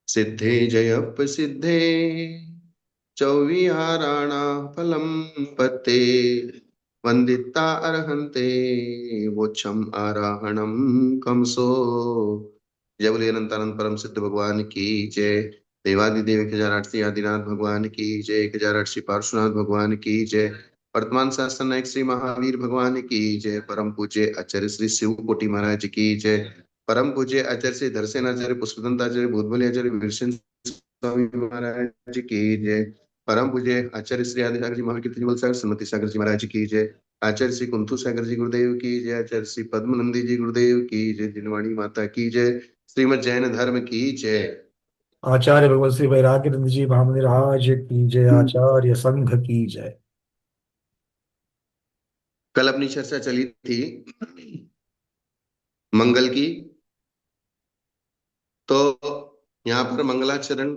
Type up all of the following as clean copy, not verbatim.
सिद्धे जयप सिद्धे चौविहाराणा फलम पत्ते वंदिता अर्हन्ते मोक्षम आराहणम कमसो। जय बोले अनंतानंद परम सिद्ध भगवान की जय। देवादिदेव 1008 आदिनाथ भगवान की जय। 1008 पार्श्वनाथ भगवान की जय। वर्तमान शासन नायक श्री महावीर भगवान की जय। परम पूज्य आचार्य श्री शिव कोटि महाराज की जय। परम पूज्य आचार्य श्री धरसेनाचार्य पुष्पदंताचार्य भूतबली आचार्य वीरसेन स्वामी महाराज की जय। परम पूज्य आचार्य श्री आदि सागर जी महावीर कीर्ति सागर सन्मति सागर जी महाराज की जय। आचार्य श्री कुंथु सागर जी गुरुदेव की जय। आचार्य श्री पद्मनंदी जी गुरुदेव की जय। जिनवाणी माता की जय। श्रीमद जैन धर्म की जय। आचार्य भगवत श्री वैराग्यनंद जी महामुनि राज की जय। आचार्य संघ की जय। कल अपनी चर्चा चली थी मंगल की। तो यहाँ पर मंगलाचरण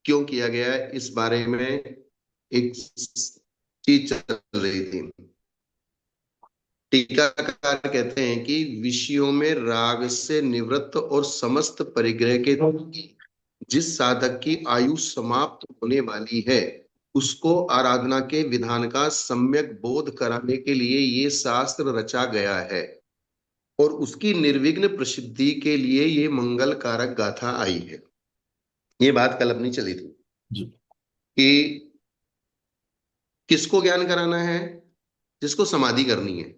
क्यों किया गया है इस बारे में एक चीज चल रही थी। टीकाकार कहते हैं कि विषयों में राग से निवृत्त और समस्त परिग्रह के जिस साधक की आयु समाप्त होने वाली है उसको आराधना के विधान का सम्यक बोध कराने के लिए ये शास्त्र रचा गया है और उसकी निर्विघ्न प्रसिद्धि के लिए ये मंगल कारक गाथा आई है। ये बात कल अपनी चली थी जी। कि किसको ज्ञान कराना है? जिसको समाधि करनी है,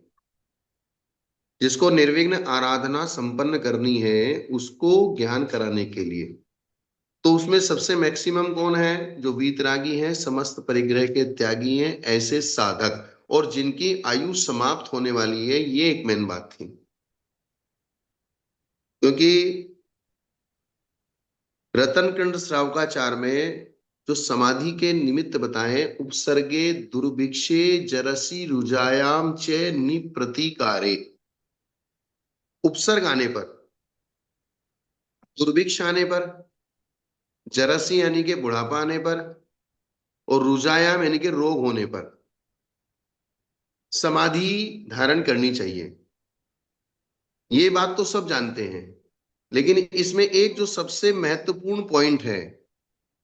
जिसको निर्विघ्न आराधना संपन्न करनी है, उसको ज्ञान कराने के लिए। तो उसमें सबसे मैक्सिमम कौन है? जो वीतरागी हैं, समस्त परिग्रह के त्यागी हैं, ऐसे साधक, और जिनकी आयु समाप्त होने वाली है। ये एक मेन बात थी। क्योंकि रतनकंड श्रावकाचार में जो समाधि के निमित्त बताए, उपसर्गे दुर्भिक्षे जरसी रुजायाम च निप्रतिकारे। उपसर्ग आने पर, दुर्भिक्ष आने पर, जरसी यानी कि बुढ़ापा आने पर, और रुजायाम यानी कि रोग होने पर समाधि धारण करनी चाहिए। ये बात तो सब जानते हैं, लेकिन इसमें एक जो सबसे महत्वपूर्ण पॉइंट है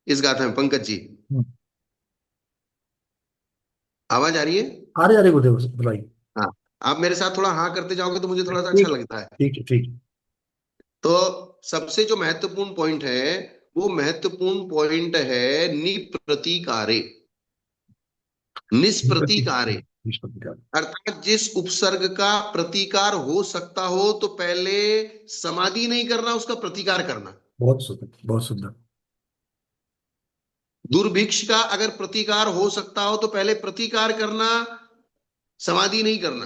इस गाथा में, पंकज जी हम्म। आवाज आ रही है? आ रहे गुरुदेव बुलाइए। हाँ। आप मेरे साथ थोड़ा हाँ करते जाओगे तो मुझे थोड़ा सा अच्छा ठीक है, लगता है। ठीक है, ठीक है। तो सबसे जो महत्वपूर्ण पॉइंट है, वो महत्वपूर्ण पॉइंट है निप्रतीकारे। निष्प्रति निष्प्रतीकारे निष्प्रति का। अर्थात जिस उपसर्ग का प्रतिकार हो सकता हो तो पहले समाधि नहीं करना, उसका प्रतिकार करना। बहुत सुंदर, बहुत सुंदर। दुर्भिक्ष का अगर प्रतिकार हो सकता हो तो पहले प्रतिकार करना, समाधि नहीं करना।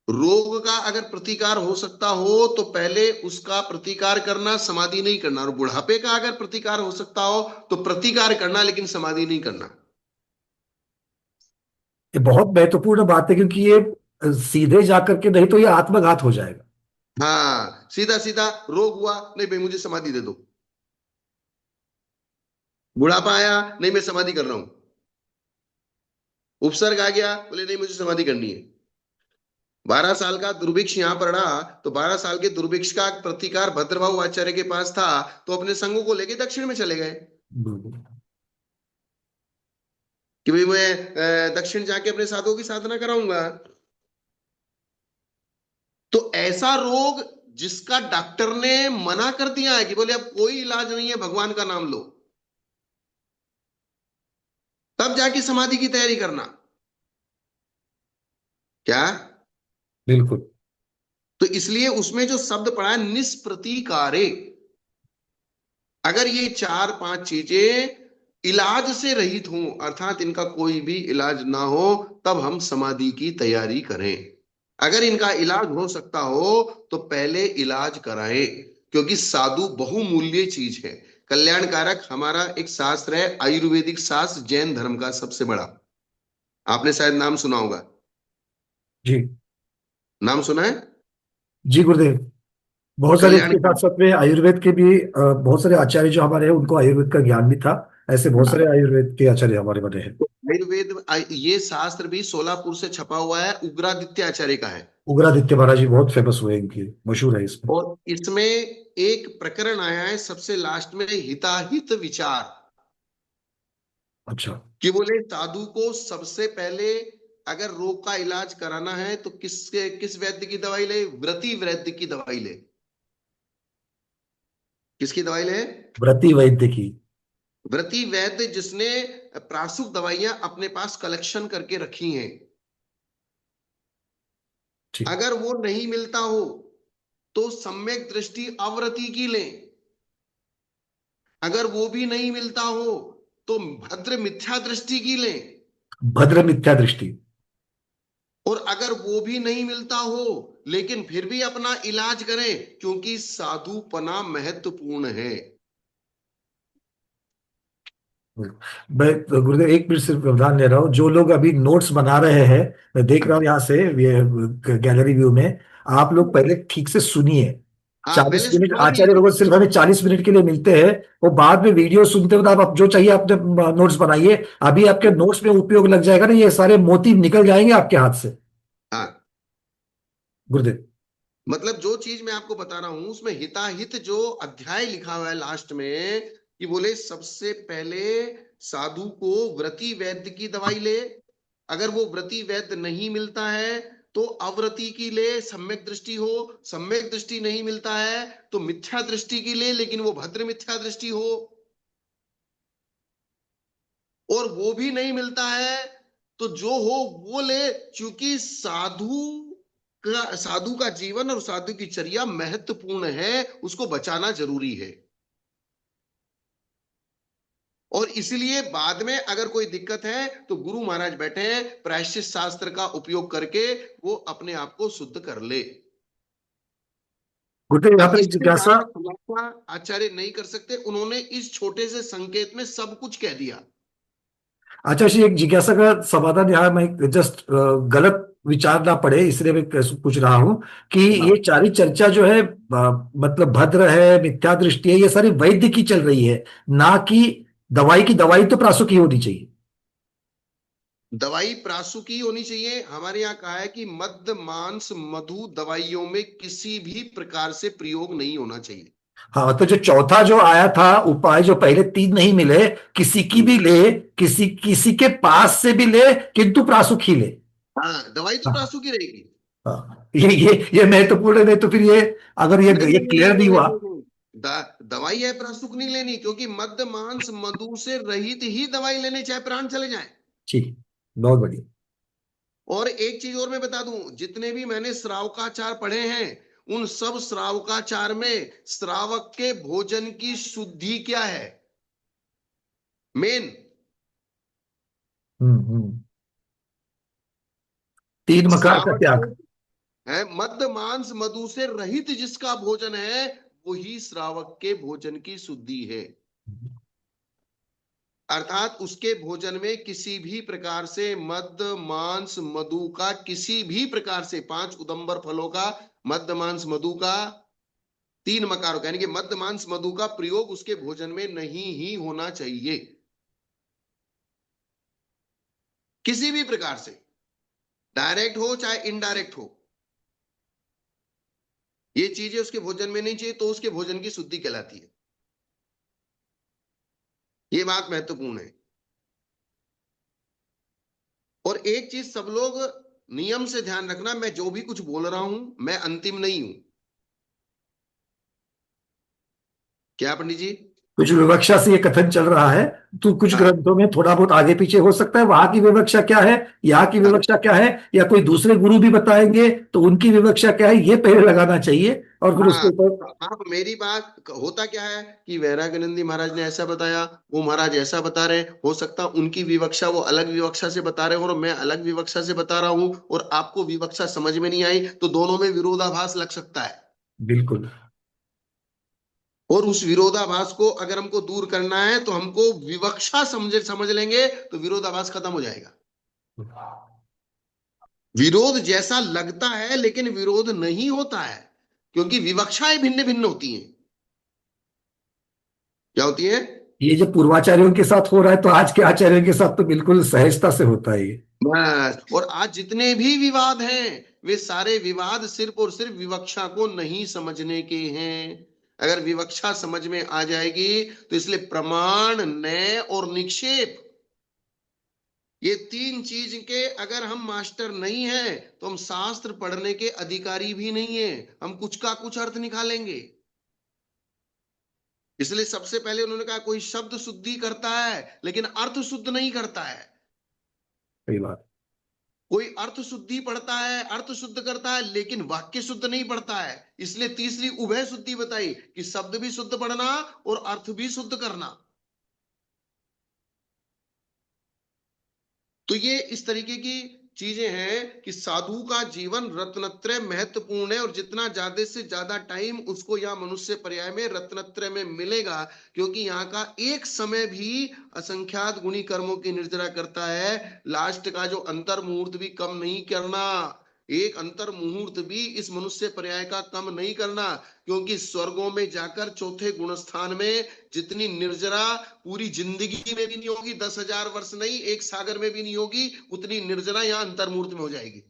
रोग का अगर प्रतिकार हो सकता हो तो पहले उसका प्रतिकार करना, समाधि नहीं करना। और बुढ़ापे का अगर प्रतिकार हो सकता हो तो प्रतिकार करना, लेकिन समाधि नहीं करना। ये बहुत महत्वपूर्ण बात है, क्योंकि ये सीधे जाकर के नहीं तो ये आत्मघात हो जाएगा। हाँ, सीधा सीधा रोग हुआ, नहीं भाई मुझे समाधि दे दो। बुढ़ापा आया, नहीं मैं समाधि कर रहा हूं। उपसर्ग आ गया, बोले नहीं मुझे समाधि करनी है। 12 साल का दुर्भिक्ष यहां पर रहा, तो 12 साल के दुर्भिक्ष का प्रतिकार भद्रभाव आचार्य के पास था, तो अपने संगों को लेके दक्षिण में चले गए बिल्कुल। कि भाई मैं दक्षिण जाके अपने साधुओं की साधना कराऊंगा। तो ऐसा रोग जिसका डॉक्टर ने मना कर दिया है कि बोले अब कोई इलाज नहीं है, भगवान का नाम लो, तब जाके समाधि की तैयारी करना। क्या? बिल्कुल। तो इसलिए उसमें जो शब्द पड़ा है निष्प्रतीकारे, अगर ये चार पांच चीजें इलाज से रहित हों, अर्थात इनका कोई भी इलाज ना हो, तब हम समाधि की तैयारी करें। अगर इनका इलाज हो सकता हो तो पहले इलाज कराएं, क्योंकि साधु बहुमूल्य चीज है। कल्याणकारक हमारा एक शास्त्र है, आयुर्वेदिक शास्त्र, जैन धर्म का सबसे बड़ा। आपने शायद नाम सुना होगा। जी। नाम सुना है? जी गुरुदेव। बहुत सारे कल्याण। इसके साथ साथ में आयुर्वेद के भी बहुत सारे आचार्य जो हमारे हैं उनको आयुर्वेद का ज्ञान भी था। ऐसे बहुत सारे आयुर्वेद के आचार्य हमारे बने हैं। आयुर्वेद ये शास्त्र भी सोलापुर से छपा हुआ है, उग्रादित्य आचार्य का है। उग्रादित्य महाराज जी बहुत फेमस हुए, इनकी मशहूर है इसमें। और इसमें एक प्रकरण आया है सबसे लास्ट में, हिताहित विचार, अच्छा। कि बोले साधु को सबसे पहले अगर रोग का इलाज कराना है तो किस वैद्य की दवाई ले? व्रती वैद्य की दवाई ले। किसकी दवाई ले? व्रती वैद्य की। व्रती वैद्य, जिसने प्राशुक दवाइयां अपने पास कलेक्शन करके रखी हैं। ठीक। अगर वो नहीं मिलता हो तो सम्यक दृष्टि अव्रती की लें। अगर वो भी नहीं मिलता हो तो भद्र मिथ्या दृष्टि की लें। भद्र मिथ्या दृष्टि। और अगर वो भी नहीं मिलता हो लेकिन फिर भी अपना इलाज करें, क्योंकि साधुपना महत्वपूर्ण है। मैं तो गुरुदेव एक मिनट सिर्फ व्यवधान ले रहा हूँ। जो लोग अभी नोट्स बना रहे हैं, मैं देख रहा हूँ यहाँ से ये गैलरी व्यू में, आप लोग पहले ठीक से सुनिए। हाँ, चालीस पहले मिनट समझिए। आचार्य भगवत सिर्फ हमें 40 मिनट के लिए मिलते हैं। वो बाद में वीडियो सुनते वक्त आप जो चाहिए अपने नोट्स बनाइए। अभी आपके नोट्स में उपयोग लग जाएगा ना, ये सारे मोती निकल जाएंगे आपके हाथ से। हाँ, गुरुदेव। मतलब जो चीज मैं आपको बता रहा हूं उसमें हिताहित जो अध्याय लिखा हुआ है लास्ट में, कि बोले सबसे पहले साधु को व्रती वैद्य की दवाई ले। अगर वो व्रती वैद्य नहीं मिलता है तो अव्रती की ले, सम्यक दृष्टि हो। सम्यक दृष्टि नहीं मिलता है तो मिथ्या दृष्टि की ले, लेकिन वो भद्र मिथ्या दृष्टि हो। और वो भी नहीं मिलता है तो जो हो वो ले, क्योंकि साधु का जीवन और साधु की चर्या महत्वपूर्ण है, उसको बचाना जरूरी है। और इसलिए बाद में अगर कोई दिक्कत है तो गुरु महाराज बैठे हैं, प्रायश्चित शास्त्र का उपयोग करके वो अपने आप को शुद्ध कर ले। गुरुदेव यहाँ अब पर एक इससे जिज्ञासा। ज्यादा खुलासा आचार्य नहीं कर सकते, उन्होंने इस छोटे से संकेत में सब कुछ कह दिया। अच्छा जी, एक जिज्ञासा का समाधान यहाँ मैं जस्ट गलत विचार ना पड़े इसलिए मैं पूछ रहा हूँ कि हाँ, ये सारी चर्चा जो है मतलब भद्र है, मिथ्या दृष्टि है, ये सारी वैद्य की चल रही है, ना कि दवाई की। दवाई तो प्रासु की होनी चाहिए। दवाई प्रासु की होनी चाहिए। हमारे यहाँ कहा है कि मद्य मांस मधु दवाइयों में किसी भी प्रकार से प्रयोग नहीं होना चाहिए। हाँ, तो जो चौथा जो आया था उपाय, जो पहले तीन नहीं मिले, किसी की भी ले, किसी किसी के पास से भी ले, किंतु प्रासुक ही ले। हाँ, दवाई तो हाँ। प्रासु की रहेगी। हाँ, ये महत्वपूर्ण है। नहीं तो फिर ये, अगर नहीं ये नहीं नहीं क्लियर नहीं नहीं नहीं हुआ। नहीं नहीं। दवाई है प्रासुक नहीं लेनी, क्योंकि मद्य मांस मधु से रहित ही दवाई लेने, चाहे प्राण चले जाए। ठीक। बहुत बढ़िया। और एक चीज और मैं बता दूं, जितने भी मैंने श्रावकाचार पढ़े हैं उन सब श्रावकाचार में श्रावक के भोजन की शुद्धि क्या है मेन? हम्म। तीन मकार का श्रावक त्याग। को है मद्य मांस मधु से रहित जिसका भोजन है, वही श्रावक के भोजन की शुद्धि है। अर्थात उसके भोजन में किसी भी प्रकार से मद्य मांस मधु का, किसी भी प्रकार से, पांच उदंबर फलों का, मद्य मांस मधु का, तीन मकारों का, यानी कि मद्य मांस मधु का प्रयोग उसके भोजन में नहीं ही होना चाहिए, किसी भी प्रकार से, डायरेक्ट हो चाहे इनडायरेक्ट हो। ये चीजें उसके भोजन में नहीं चाहिए तो उसके भोजन की शुद्धि कहलाती है। ये बात महत्वपूर्ण है। और एक चीज सब लोग नियम से ध्यान रखना, मैं जो भी कुछ बोल रहा हूं मैं अंतिम नहीं हूं। क्या पंडित जी? कुछ विवक्षा से ये कथन चल रहा है, तो कुछ हाँ, ग्रंथों में थोड़ा बहुत आगे पीछे हो सकता है। वहां की विवक्षा क्या है, यहाँ की हाँ, विवक्षा क्या है, या कोई दूसरे गुरु भी बताएंगे तो उनकी विवक्षा क्या है, ये पहले लगाना चाहिए और फिर उसके हाँ। ऊपर। आप मेरी बात, होता क्या है कि वैराग्यनंदी महाराज ने ऐसा बताया, वो महाराज ऐसा बता रहे, हो सकता उनकी विवक्षा वो अलग विवक्षा से बता रहे हो और मैं अलग विवक्षा से बता रहा हूं, और आपको विवक्षा समझ में नहीं आई तो दोनों में विरोधाभास लग सकता है। बिल्कुल। और उस विरोधाभास को अगर हमको दूर करना है तो हमको विवक्षा समझ लेंगे तो विरोधाभास खत्म हो जाएगा। विरोध जैसा लगता है लेकिन विरोध नहीं होता है, क्योंकि विवक्षाएं भिन्न भिन्न होती हैं। क्या होती है? ये जो पूर्वाचार्यों के साथ हो रहा है तो आज के आचार्यों के साथ तो बिल्कुल सहजता से होता है ये। बस, और आज जितने भी विवाद हैं वे सारे विवाद सिर्फ और सिर्फ विवक्षा को नहीं समझने के हैं। अगर विवक्षा समझ में आ जाएगी तो इसलिए प्रमाण, न्याय और निक्षेप, ये तीन चीज के अगर हम मास्टर नहीं है तो हम शास्त्र पढ़ने के अधिकारी भी नहीं है, हम कुछ का कुछ अर्थ निकालेंगे। इसलिए सबसे पहले उन्होंने कहा कोई शब्द शुद्धि करता है लेकिन अर्थ शुद्ध नहीं करता है। सही बात। कोई अर्थ शुद्धि पढ़ता है, अर्थ शुद्ध करता है, लेकिन वाक्य शुद्ध नहीं पढ़ता है। इसलिए तीसरी उभय शुद्धि बताई कि शब्द भी शुद्ध पढ़ना और अर्थ भी शुद्ध करना। तो ये इस तरीके की चीजें हैं कि साधु का जीवन रत्नत्रय महत्वपूर्ण है, और जितना ज्यादा से ज्यादा टाइम उसको यहाँ मनुष्य पर्याय में रत्नत्रय में मिलेगा, क्योंकि यहाँ का एक समय भी असंख्यात गुणी कर्मों की निर्जरा करता है। लास्ट का जो अंतर मुहूर्त भी कम नहीं करना, एक अंतर मुहूर्त भी इस मनुष्य पर्याय का कम नहीं करना, क्योंकि स्वर्गों में जाकर चौथे गुणस्थान में जितनी निर्जरा पूरी जिंदगी में भी नहीं होगी, 10,000 वर्ष नहीं, एक सागर में भी नहीं होगी, उतनी निर्जरा यहाँ अंतर मुहूर्त में हो जाएगी।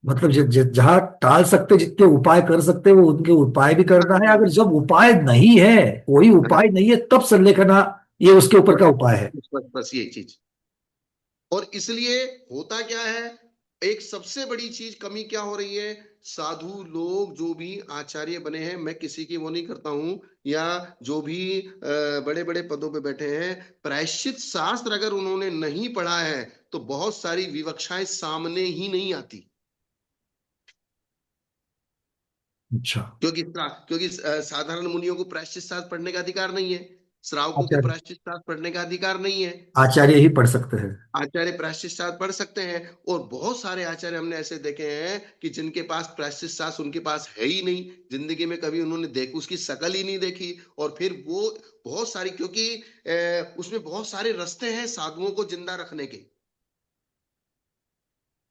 मतलब जहां टाल सकते, जितने उपाय कर सकते वो उनके उपाय भी करना है। अगर जब उपाय नहीं है, कोई उपाय नहीं है, तब संलेखना ये उसके ऊपर का उपाय है। बस यही चीज। और इसलिए होता क्या है, एक सबसे बड़ी चीज कमी क्या हो रही है, साधु लोग जो भी आचार्य बने हैं, मैं किसी की वो नहीं करता हूं, या जो भी बड़े बड़े पदों पे बैठे हैं, प्रायश्चित शास्त्र अगर उन्होंने नहीं पढ़ा है तो बहुत सारी विवक्षाएं सामने ही नहीं आती। अच्छा। क्योंकि साधारण मुनियों को प्रायश्चित शास्त्र पढ़ने का अधिकार नहीं है, श्रावकों को आचार्य प्रायश्चित शास्त्र पढ़ने का अधिकार नहीं है। आचार्य ही पढ़ सकते हैं। आचार्य प्रायश्चित शास्त्र पढ़ सकते हैं, और बहुत सारे आचार्य हमने ऐसे देखे हैं कि जिनके पास प्रायश्चित शास्त्र उनके पास है ही नहीं, जिंदगी में कभी उन्होंने देख उसकी शकल ही नहीं देखी, और फिर वो बहुत सारी, क्योंकि उसमें बहुत सारे रास्ते हैं साधुओं को जिंदा रखने के।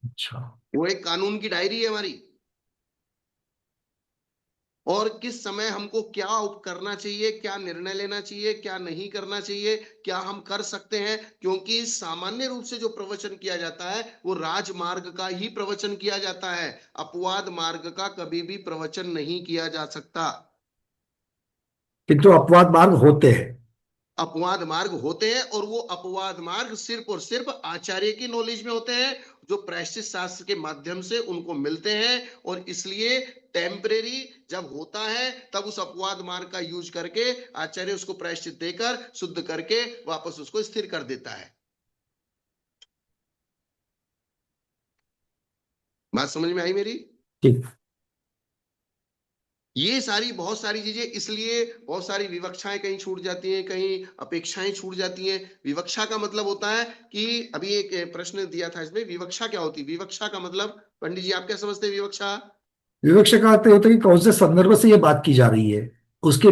अच्छा। वो एक कानून की डायरी है हमारी, और किस समय हमको क्या करना चाहिए, क्या निर्णय लेना चाहिए, क्या नहीं करना चाहिए, क्या हम कर सकते हैं। क्योंकि सामान्य रूप से जो प्रवचन किया जाता है वो राजमार्ग का ही प्रवचन किया जाता है, अपवाद मार्ग का कभी भी प्रवचन नहीं किया जा सकता। किंतु अपवाद मार्ग होते हैं। अपवाद मार्ग होते हैं, और वो अपवाद मार्ग सिर्फ और सिर्फ आचार्य की नॉलेज में होते हैं, जो प्रायश्चित शास्त्र के माध्यम से उनको मिलते हैं। और इसलिए टेम्परेरी जब होता है तब उस अपवाद मार्ग का यूज करके आचार्य उसको प्रायश्चित देकर शुद्ध करके वापस उसको स्थिर कर देता है। बात समझ में आई मेरी? ठीक। ये सारी बहुत सारी चीजें, इसलिए बहुत सारी विवक्षाएं कहीं छूट जाती हैं, कहीं अपेक्षाएं छूट जाती हैं। विवक्षा का मतलब होता है कि अभी एक प्रश्न दिया था इसमें, विवक्षा क्या होती है? विवक्षा का मतलब पंडित जी आप क्या समझते हैं विवक्षा? विवक्षा का अर्थ होता है कि कौन से संदर्भ से ये बात की जा रही है, मतलब उसके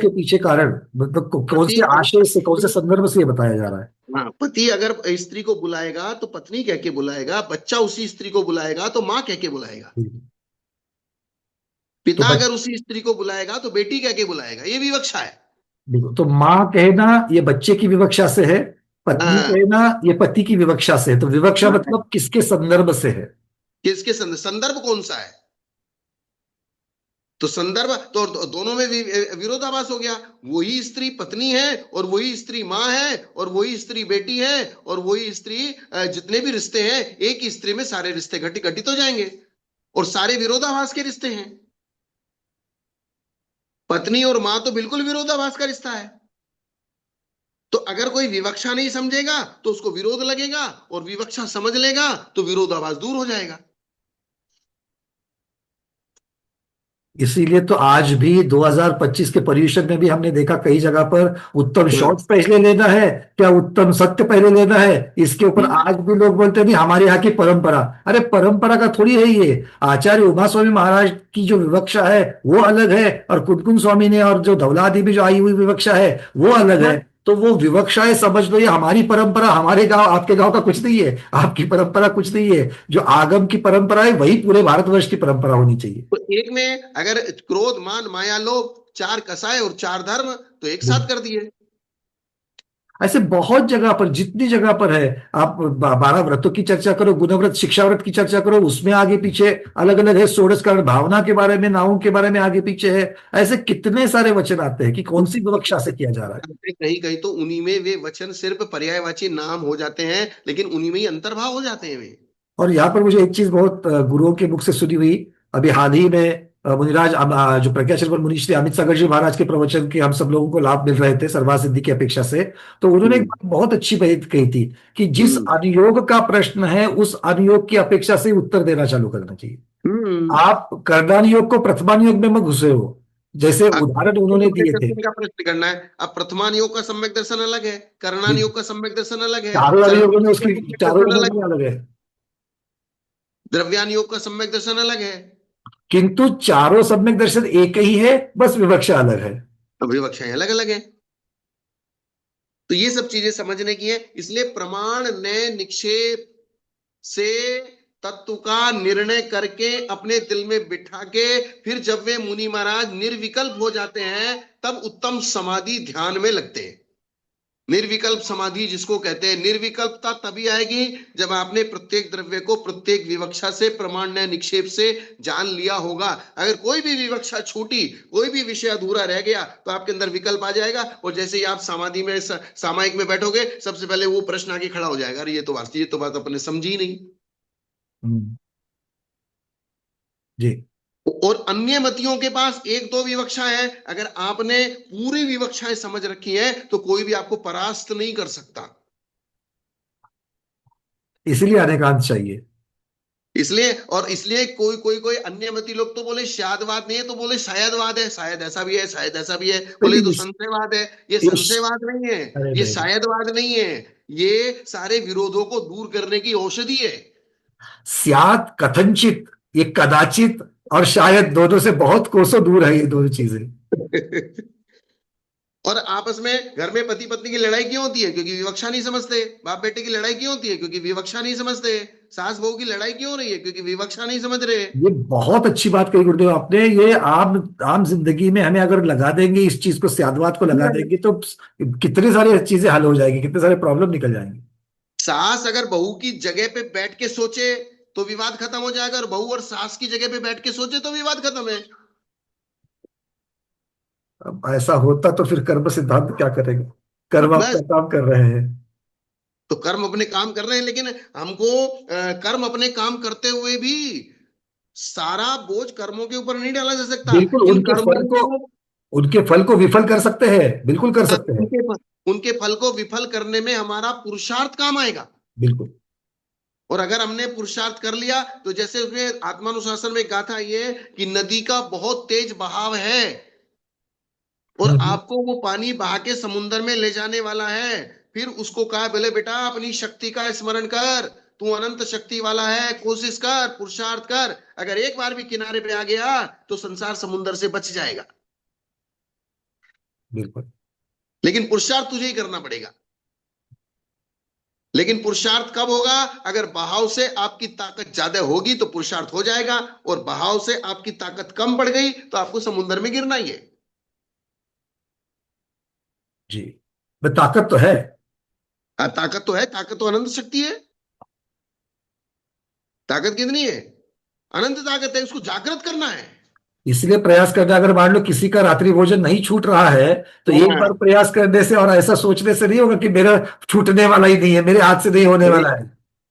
अगर पीछे कारण, मतलब कौन पति से आशय से, कौन से अगर संदर्भ से ये बताया जा रहा है। हाँ, पति अगर स्त्री को बुलाएगा तो पत्नी कह के बुलाएगा, बच्चा उसी स्त्री को बुलाएगा तो माँ कह के बुलाएगा, तो पिता बच अगर उसी स्त्री को बुलाएगा तो बेटी कह के बुलाएगा। ये विवक्षा है। देखो, तो माँ कहना ये बच्चे की विवक्षा से है, पत्नी हाँ कहना ये पति की विवक्षा से है। तो विवक्षा हाँ, मतलब किसके संदर्भ से है। किसके संदर्भ कौन सा है? तो संदर्भ तो दोनों में विरोधाभास हो गया। वही स्त्री पत्नी है, और वही स्त्री माँ है, और वही स्त्री बेटी है, और वही स्त्री जितने भी रिश्ते हैं, एक ही स्त्री में सारे रिश्ते घटित हो जाएंगे, और सारे विरोधाभास के रिश्ते हैं। पत्नी और माँ तो बिल्कुल विरोधाभास का रिश्ता है। तो अगर कोई विवक्षा नहीं समझेगा तो उसको विरोध लगेगा, और विवक्षा समझ लेगा तो विरोधाभास दूर हो जाएगा। इसीलिए तो आज भी 2025 के पर्यूषण में भी हमने देखा कई जगह पर उत्तम हम्म, शॉर्ट्स पहले लेना है, क्या उत्तम सत्य पहले लेना है, इसके ऊपर हम्म, आज भी लोग बोलते हैं नहीं हमारे यहाँ की परंपरा। अरे परंपरा का थोड़ी है ये, आचार्य उमा स्वामी महाराज की जो विवक्षा है वो अलग है, और कुंदकुंद स्वामी ने और जो धवलादी में जो आई हुई विवक्षा है वो अलग है। तो वो विवक्षाएं समझ लो, ये हमारी परंपरा, हमारे गांव आपके गांव का कुछ नहीं है, आपकी परंपरा कुछ नहीं है, जो आगम की परंपरा है वही पूरे भारतवर्ष की परंपरा होनी चाहिए। तो एक में अगर क्रोध मान माया लोभ चार कसाय और चार धर्म तो एक साथ कर दिए। ऐसे बहुत जगह पर, जितनी जगह पर है, आप 12 व्रतों की चर्चा करो, गुणव्रत शिक्षा व्रत की चर्चा करो, उसमें आगे पीछे अलग अलग है, षोडश कारण भावना के बारे में, नावों के बारे में आगे पीछे है। ऐसे कितने सारे वचन आते हैं कि कौन सी विवक्षा से किया जा रहा है। कहीं कहीं तो उन्हीं में वे वचन सिर्फ पर्यायवाची नाम हो जाते हैं, लेकिन उन्हीं में ही अंतर्भाव हो जाते हैं वे। और यहाँ पर मुझे एक चीज बहुत गुरुओं के मुख से सुनी हुई, अभी हाल ही में मुनिराज जो प्रज्ञाचर्य मुनीश थे, अमित सागर जी महाराज के प्रवचन के हम सब लोगों को लाभ मिल रहे थे सर्वा सिद्धि की अपेक्षा से। तो उन्होंने एक हम्म। बात बहुत अच्छी बात कही थी कि जिस हम्म। अनुयोग का प्रश्न है उस अनुयोग की अपेक्षा से उत्तर देना चालू करना चाहिए। हम्म। आप कर्णानुयोग को प्रथमानुयोग में मत घुसे हो, जैसे उदाहरण आपको उन्होंने सम्यक दिए थे। दर्शन का प्रश्न करना है। अब प्रथमान योग का सम्यक दर्शन अलग है, कर्णान योग का सम्यक दर्शन अलग है, चारों चरम अनुयोगों में योग का उसकी सम्यक चारों दर्शन अनुयोग अलग में है, अलग है, द्रव्यान योग का सम्यक दर्शन अलग है। किंतु चारों सम्यक दर्शन एक ही है, बस विवक्षा अलग है। विवक्षाएं अलग अलग है। तो ये सब चीजें समझने की है, इसलिए प्रमाण ने निक्षेप से तत्व का निर्णय करके अपने दिल में बिठा के फिर जब वे मुनि महाराज निर्विकल्प हो जाते हैं तब उत्तम समाधि ध्यान में लगते हैं। निर्विकल्प समाधि जिसको कहते हैं, निर्विकल्पता तभी आएगी जब आपने प्रत्येक द्रव्य को प्रत्येक विवक्षा से प्रमाण ने निक्षेप से जान लिया होगा। अगर कोई भी विवक्षा छूटी, कोई भी विषय अधूरा रह गया तो आपके अंदर विकल्प आ जाएगा, और जैसे ही आप समाधि में सामायिक में बैठोगे सबसे पहले वो प्रश्न आके खड़ा हो जाएगा, अरे ये तो बात अपने समझी नहीं। हम्म, जी। और अन्य मतियों के पास एक दो विवक्षा है, अगर आपने पूरी विवक्षाएं समझ रखी है तो कोई भी आपको परास्त नहीं कर सकता। इसीलिए अनेकांत चाहिए। इसलिए, और इसलिए कोई कोई कोई अन्य मती लोग तो बोले शायदवाद नहीं है, तो बोले शायदवाद है, शायद ऐसा भी है, शायद ऐसा भी है। बोले ये लेकिन तो संशयवाद है, ये इस संशयवाद नहीं है, अरे ये नहीं, शायदवाद नहीं है, ये सारे विरोधों को दूर करने की औषधि है। स्यात कथनचित, ये कदाचित और शायद दोनों से बहुत कोसों दूर है ये दोनों चीजें। और आपस में घर में पति पत्नी की लड़ाई क्यों होती है? क्योंकि विवक्षा नहीं समझते। बाप बेटे की लड़ाई क्यों होती है? क्योंकि विवक्षा नहीं समझते। सास बहू की लड़ाई क्यों हो रही है? क्योंकि विवक्षा नहीं समझ रहे। ये बहुत अच्छी बात कही गुरुदेव आपने, ये आम आम जिंदगी में हमें अगर लगा देंगे इस चीज को, स्यादवाद को लगा देंगे तो कितनी सारी चीजें हल हो जाएगी, कितने सारे प्रॉब्लम निकल जाएंगे। सास अगर बहू की जगह पे बैठ के सोचे तो विवाद खत्म हो जाएगा, और बहू और सास की जगह पे बैठ के सोचे तो विवाद खत्म है। अब ऐसा होता तो फिर कर्म सिद्धांत क्या करेगा, कर्म अपना बस। काम कर रहे हैं। तो कर्म अपने काम कर रहे हैं, लेकिन हमको कर्म अपने काम करते हुए भी सारा बोझ कर्मों के ऊपर नहीं डाला जा सकता। बिल्कुल, इन कर्मों को, उनके फल को विफल कर सकते हैं, बिल्कुल कर सकते हैं। उनके उनके फल को विफल करने में हमारा पुरुषार्थ काम आएगा। बिल्कुल। और अगर हमने पुरुषार्थ कर लिया तो जैसे उसमें आत्मानुशासन में गाथा ये कि नदी का बहुत तेज बहाव है और हम्म, आपको वो पानी बहा के समुद्र में ले जाने वाला है, फिर उसको कहा बोले बेटा अपनी शक्ति का स्मरण कर, तू अनंत शक्ति वाला है, कोशिश कर, पुरुषार्थ कर। अगर एक बार भी किनारे पे आ गया तो संसार समुद्र से बच जाएगा। बिल्कुल। लेकिन पुरुषार्थ तुझे ही करना पड़ेगा। लेकिन पुरुषार्थ कब होगा? अगर बहाव से आपकी ताकत ज्यादा होगी तो पुरुषार्थ हो जाएगा, और बहाव से आपकी ताकत कम पड़ गई तो आपको समुद्र में गिरना ही है। जी, ताकत तो है। ताकत तो है, ताकत तो अनंत शक्ति है। ताकत कितनी है? अनंत ताकत है, उसको जागृत करना है। इसलिए प्रयास करना, अगर मान लो किसी का रात्रि भोजन नहीं छूट रहा है तो एक हाँ। बार प्रयास करने से और ऐसा सोचने से नहीं होगा कि मेरा छूटने वाला ही नहीं है, मेरे हाथ से नहीं होने वाला है।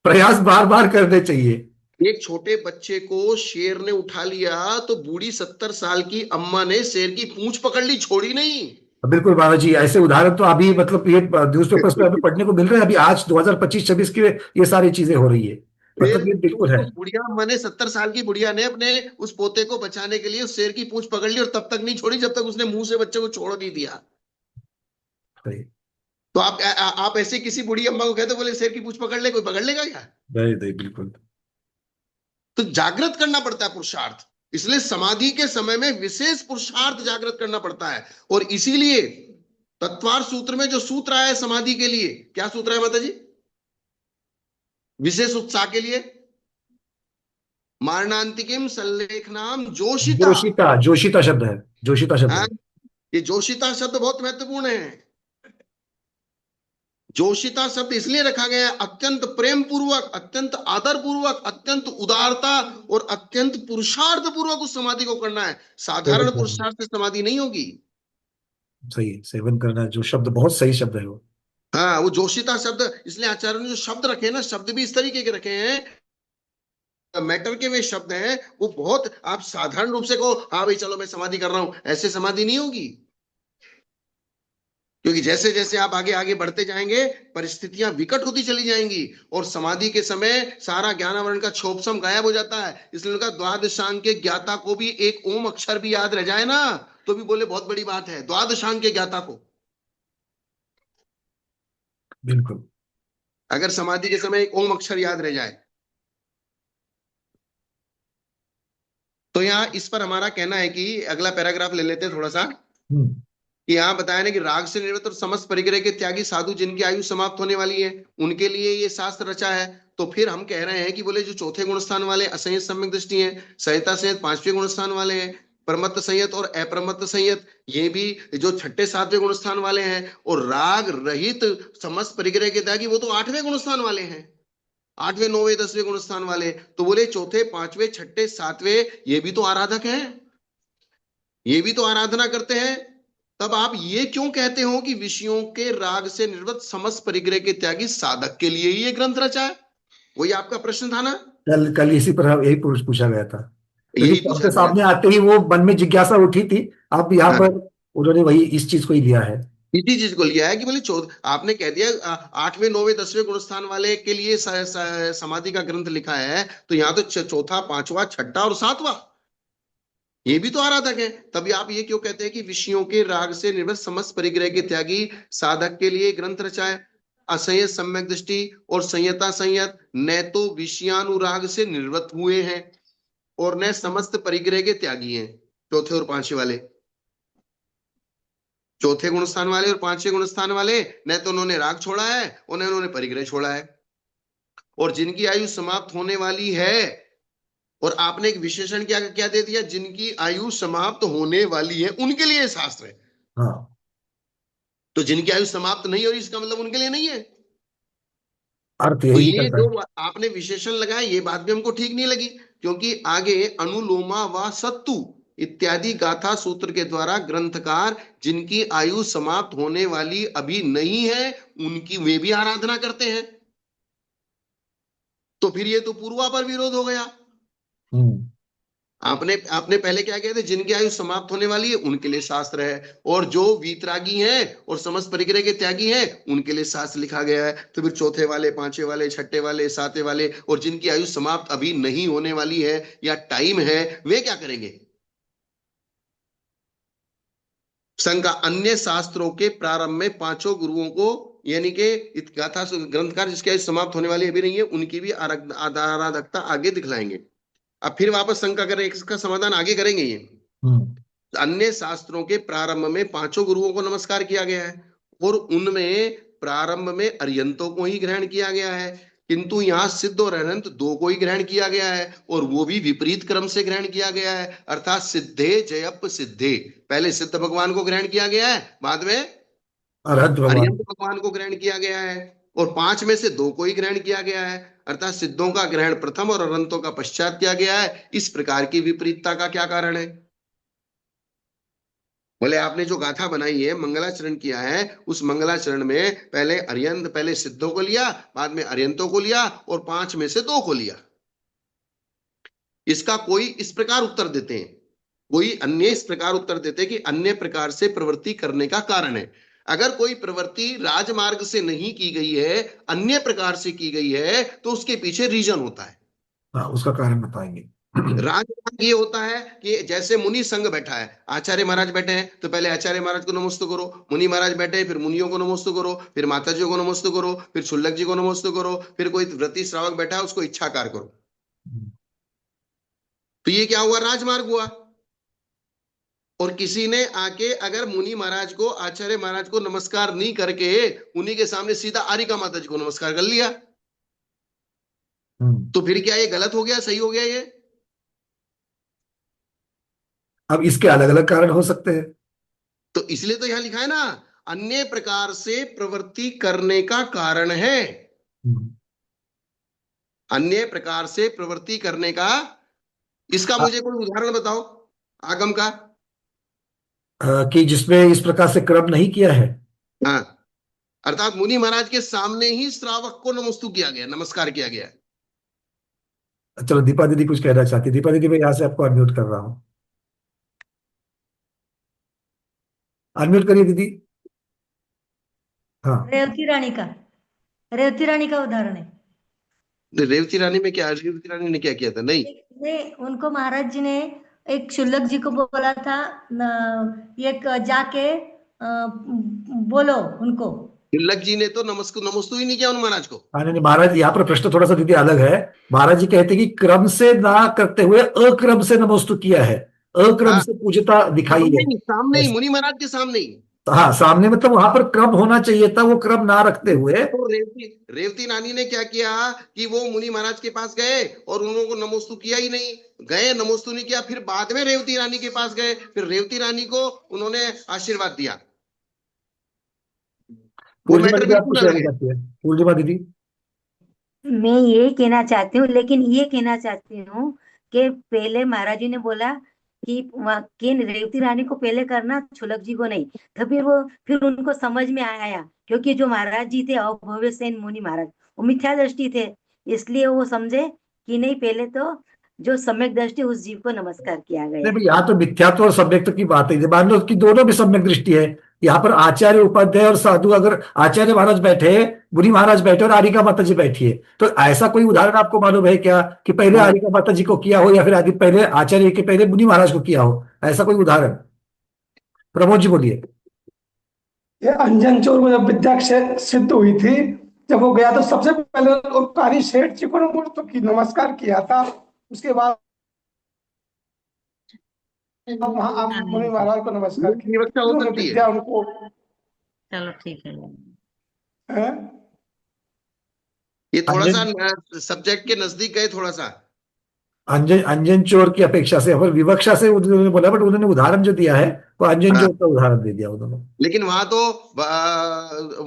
प्रयास बार बार करने चाहिए। एक छोटे बच्चे को शेर ने उठा लिया तो बूढ़ी 70 साल की अम्मा ने शेर की पूंछ पकड़ ली, छोड़ी नहीं। बिल्कुल बाबा जी, ऐसे उदाहरण तो अभी मतलब ये न्यूज़पेपर्स पे अभी पढ़ने को मिल रहे हैं, अभी आज 2025-26 की ये सारी चीजें हो रही है। फिर मतलब ये बिल्कुल है। उसको बुढ़िया अम्मा ने, 70 साल की बुढ़िया ने अपने उस पोते को बचाने के लिए उस शेर की पूंछ पकड़ ली और तब तक नहीं छोड़ी जब तक उसने मुंह से बच्चे को छोड़ नहीं दिया। सही। तो आप ऐसे किसी बुढ़ी अम्मा को कहते बोले शेर की पूंछ पकड़ ले, कोई पकड़ लेगा क्या? नहीं नहीं, बिल्कुल। तो जागृत करना पड़ता है पुरुषार्थ। इसलिए समाधि के समय में विशेष पुरुषार्थ जागृत करना पड़ता है। और इसीलिए तत्वार सूत्र में जो सूत्र आया है समाधि के लिए, क्या सूत्र है माता जी? विशेष उत्साह के लिए मारणांतिकिम सल्लेखनाम जोशिता। जोशिता, जोशिता शब्द है, जोशिता शब्द हाँ, है। ये जोशिता शब्द बहुत महत्वपूर्ण है। जोशिता शब्द इसलिए रखा गया है, अत्यंत प्रेम पूर्वक, अत्यंत आदर पूर्वक, अत्यंत उदारता और अत्यंत पुरुषार्थ पूर्वक उस समाधि को करना है। सेवन साधारण करना, पुरुषार्थ से समाधि नहीं होगी। सही है, सेवन करना जो शब्द बहुत सही शब्द है वो। हाँ, वो जोशिता शब्द इसलिए आचार्य ने जो शब्द रखे हैं ना, शब्द भी इस तरीके के रखे हैं, मैटर के वे शब्द हैं, वो बहुत, आप साधारण रूप से कहो हाँ भाई चलो मैं समाधि कर रहा हूं, ऐसे समाधि नहीं होगी। क्योंकि जैसे जैसे आप आगे आगे बढ़ते जाएंगे, परिस्थितियां विकट होती चली जाएंगी, और समाधि के समय सारा ज्ञानावरण का छोपसम गायब हो जाता है। इसलिए उनका द्वादशांग के ज्ञाता को भी एक ओम अक्षर भी याद रह जाए ना, तो भी बोले बहुत बड़ी बात है, द्वादशांग के ज्ञाता को बिल्कुल। अगर समाधि के समय एक ओम अक्षर याद रह जाए। तो यहाँ इस पर हमारा कहना है कि अगला पैराग्राफ ले लेते हैं थोड़ा सा, हम्म। कि यहाँ बताया ना कि राग से निर्वृत्त और समस्त परिग्रह के त्यागी साधु जिनकी आयु समाप्त होने वाली है, उनके लिए ये शास्त्र रचा है। तो फिर हम कह रहे हैं कि बोले जो चौथे गुण स्थान वाले असंयत सम्यक दृष्टि है, संहिता संयत पांचवें गुण स्थान वाले हैं, प्रमत्त संयत और अप्रमत्त संयत ये भी जो छठे सातवें गुण स्थान वाले हैं, और राग रहित समस्त परिग्रह के त्यागी वो तो आठवें गुण स्थान वाले हैं, आठवें नौवें दसवें गुण स्थान वाले। तो बोले चौथे पांचवें छठे सातवें ये भी तो आराधक हैं, ये भी तो आराधना करते हैं। तब आप ये क्यों कहते हो कि विषयों के राग से निर्वृत्त समस्त परिग्रह के त्यागी साधक के लिए ही ये ग्रंथ रचा है? वही आपका प्रश्न था ना, कल कल इसी पर यही पूछा गया था, क्योंकि यही पूछा सबके गया। सामने आते ही वो मन में जिज्ञासा उठी थी। अब यहाँ हाँ, पर उन्होंने वही इस चीज को ही लिया है। इसी चीज को लिया है कि बोले आपने कह दिया आठवें नौवें दसवें गुण स्थान वाले के लिए समाधि का ग्रंथ लिखा है, तो यहाँ तो चौथा पांचवा छठा और सातवां ये भी तो आराधक है। तभी आप ये क्यों कहते हैं कि विषयों के राग से निर्वृत्त समस्त परिग्रह के त्यागी साधक के लिए ग्रंथ रचा है? असंयत सम्यक दृष्टि और संयता संयत न तो विषयानुराग से निर्वृत्त हुए हैं और न समस्त परिग्रह के त्यागी हैं, चौथे और पांचवे वाले, चौथे गुण स्थान वाले और पांचवें गुण स्थान वाले न तो उन्होंने राग छोड़ा है और न उन्होंने परिग्रह छोड़ा है। और जिनकी आयु समाप्त होने वाली है, और आपने एक विशेषण क्या क्या दे दिया, जिनकी आयु समाप्त होने वाली है उनके लिए शास्त्र है। हाँ, तो जिनकी आयु समाप्त नहीं हो रही इसका मतलब उनके लिए नहीं है। अर्थ तो यही ये निकलता जो है। आपने विशेषण लगाया ये बात भी हमको ठीक नहीं लगी, क्योंकि आगे अनुलोमा व सत्तु इत्यादि गाथा सूत्र के द्वारा ग्रंथकार जिनकी आयु समाप्त होने वाली अभी नहीं है उनकी वे भी आराधना करते हैं। तो फिर ये तो पूर्वापर विरोध हो गया। हम्म। आपने आपने पहले क्या कहते, जिनकी आयु समाप्त होने वाली है उनके लिए शास्त्र है, और जो वीतरागी हैं और समस्त परिग्रह के त्यागी हैं उनके लिए शास्त्र लिखा गया है। तो फिर चौथे वाले पांचवे वाले छठे वाले सातवें वाले और जिनकी आयु समाप्त अभी नहीं होने वाली है या टाइम है, वे क्या करेंगे? शंका, अन्य शास्त्रों के प्रारंभ में पांचों गुरुओं को, यानी कि गाथा ग्रंथकार जिसकी आयु समाप्त होने वाली अभी नहीं है उनकी भी आराधकता आगे दिखलाएंगे। अब फिर वापस शंका करें, इसका समाधान आगे करेंगे ये। हम्म। अन्य शास्त्रों के प्रारंभ में पांचों गुरुओं को नमस्कार किया गया है, और उनमें प्रारंभ में अर्यंतों को ही ग्रहण किया गया है, किंतु यहाँ सिद्ध और अनंत दो को ही ग्रहण किया गया है, और वो भी विपरीत क्रम से ग्रहण किया गया है। अर्थात सिद्धे जयप सिद्धे, पहले सिद्ध भगवान को ग्रहण किया गया है, बाद में अरहत भगवान। अर्यंत भगवान को ग्रहण किया गया है, और पांच में से दो को ही ग्रहण किया गया है। अर्थात सिद्धों का ग्रहण प्रथम और अनंतों का पश्चात किया गया है। इस प्रकार की विपरीतता का क्या कारण है? बोले आपने जो गाथा बनाई है, मंगलाचरण किया है, उस मंगलाचरण में पहले अर्यंत, पहले सिद्धों को लिया, बाद में अर्यंतों को लिया, और पांच में से दो को लिया। इसका कोई इस प्रकार उत्तर देते हैं, कोई अन्य इस प्रकार उत्तर देते हैं कि अन्य प्रकार से प्रवृत्ति करने का कारण है। अगर कोई प्रवृत्ति राजमार्ग से नहीं की गई है, अन्य प्रकार से की गई है, तो उसके पीछे रीजन होता है। हाँ, उसका कारण बताएंगे। राजमार्ग ये होता है कि जैसे मुनि संग बैठा है, आचार्य महाराज बैठे हैं तो पहले आचार्य महाराज को नमस्ते करो, मुनि महाराज बैठे हैं फिर मुनियों को नमस्ते करो, फिर माता जी को नमस्ते करो, फिर शुल्लक जी को नमस्ते करो, फिर कोई व्रती श्रावक बैठा है उसको इच्छाकार करो। तो ये क्या हुआ? राजमार्ग हुआ। और किसी ने आके अगर मुनि महाराज को, आचार्य महाराज को नमस्कार नहीं करके उन्हीं के सामने सीधा आरिका माता जी को नमस्कार कर लिया, हम्म। तो फिर क्या ये गलत हो गया, सही हो गया ये? अब इसके अलग अलग कारण हो सकते हैं। तो इसलिए तो यहां लिखा है ना, अन्य प्रकार से प्रवृत्ति करने का कारण है। हम्म। अन्य प्रकार से प्रवृत्ति करने का, इसका आ- मुझे कोई उदाहरण बताओ आगम का। कि जिसमें इस प्रकार से क्रम नहीं किया है। हाँ, अर्थात मुनि महाराज के सामने ही श्रावक को नमस्तु किया गया, नमस्कार किया गया। चलो दीपा दीदी कुछ कहना चाहती है। दीपा दीदी, मैं यहाँ से आपको अनम्यूट कर रहा हूँ। अनम्यूट करिए दीदी। हाँ। रेवती रानी का, रेवती रानी का उदाहरण है। रेवती रानी में क्या, रेवती रानी ने क्या किया था? नहीं, ने उनको महाराज जी ने एक शुल्लक जी को बोला था, एक जाके बोलो उनको। तिलक जी ने तो नमस्कार नमस्तु ही नहीं किया उन महाराज को। हाँ, नहीं नहीं, महाराज यहाँ पर प्रश्न थोड़ा सा दीदी अलग है। महाराज जी कहते हैं कि क्रम से ना करते हुए अक्रम से नमस्तु किया है, अक्रम हाँ, से पूज्यता दिखाई सामने है। ही, सामने ही, बस। मुनि महाराज के सामने ही। हाँ, सामने मतलब वहां पर क्रम होना चाहिए था, वो क्रम ना रखते हुए। तो रेवती रेवती रानी ने क्या किया कि वो मुनि महाराज के पास गए और उन्होंने नमोस्तु किया ही नहीं, गए नमोस्तु नहीं किया, फिर बाद में रेवती रानी के पास गए, फिर रेवती रानी को उन्होंने आशीर्वाद दिया। वो पूर्णिमा मैटर दीदी, आप बिल्कुल कुछ अलग कहना है। चाहती है? पूर्णिमा दीदी। मैं ये कहना चाहती हूँ, लेकिन ये कहना चाहती हूँ कि पहले महाराज जी ने बोला कि कि रेवती रानी को पहले करना, छुलक जी को नहीं। तो फिर उनको समझ में आया, क्योंकि जो महाराज जी थे अभव्य सेन मुनि महाराज, वो मिथ्या दृष्टि थे, इसलिए वो समझे कि नहीं, पहले तो जो सम्यक दृष्टि उस जीव को नमस्कार किया नहीं गया। भाई, यहाँ तो मिथ्यात्व और सम्यक्त्व की बात है। मान लो कि दोनों भी सम्यक दृष्टि है। यहाँ पर आचार्य, उपाध्याय और साधु, अगर आचार्य महाराज बैठे, मुनि महाराज बैठे और आरिका माता जी बैठी है, तो ऐसा कोई उदाहरण आपको मालूम है क्या कि पहले हाँ, आरिका माता जी को किया हो या फिर आगे पहले आचार्य के पहले मुनि महाराज को किया हो? ऐसा कोई उदाहरण? प्रमोद जी बोलिए। ये अंजन चोर में जब विद्या सिद्ध हुई थी, जब वो गया तो सबसे पहले उपकारी सेठ जी को तो की नमस्कार किया था। उसके बाद वहां आप मुनि महाराज को नमस्कार ये किया, विवक्षा हो उन्होंने सकती है। विद्या उनको चलो ठीक है। है। ये थोड़ा सा अंजन सब्जेक्ट के नजदीक गए थोड़ा सा। अंजन अंजन चोर की अपेक्षा से, और विवक्षा से उन्होंने बोला, बट उन्होंने उदाहरण जो दिया है वो अंजन हाँ, चोर का उदाहरण दे दिया उन्होंने। लेकिन वहां तो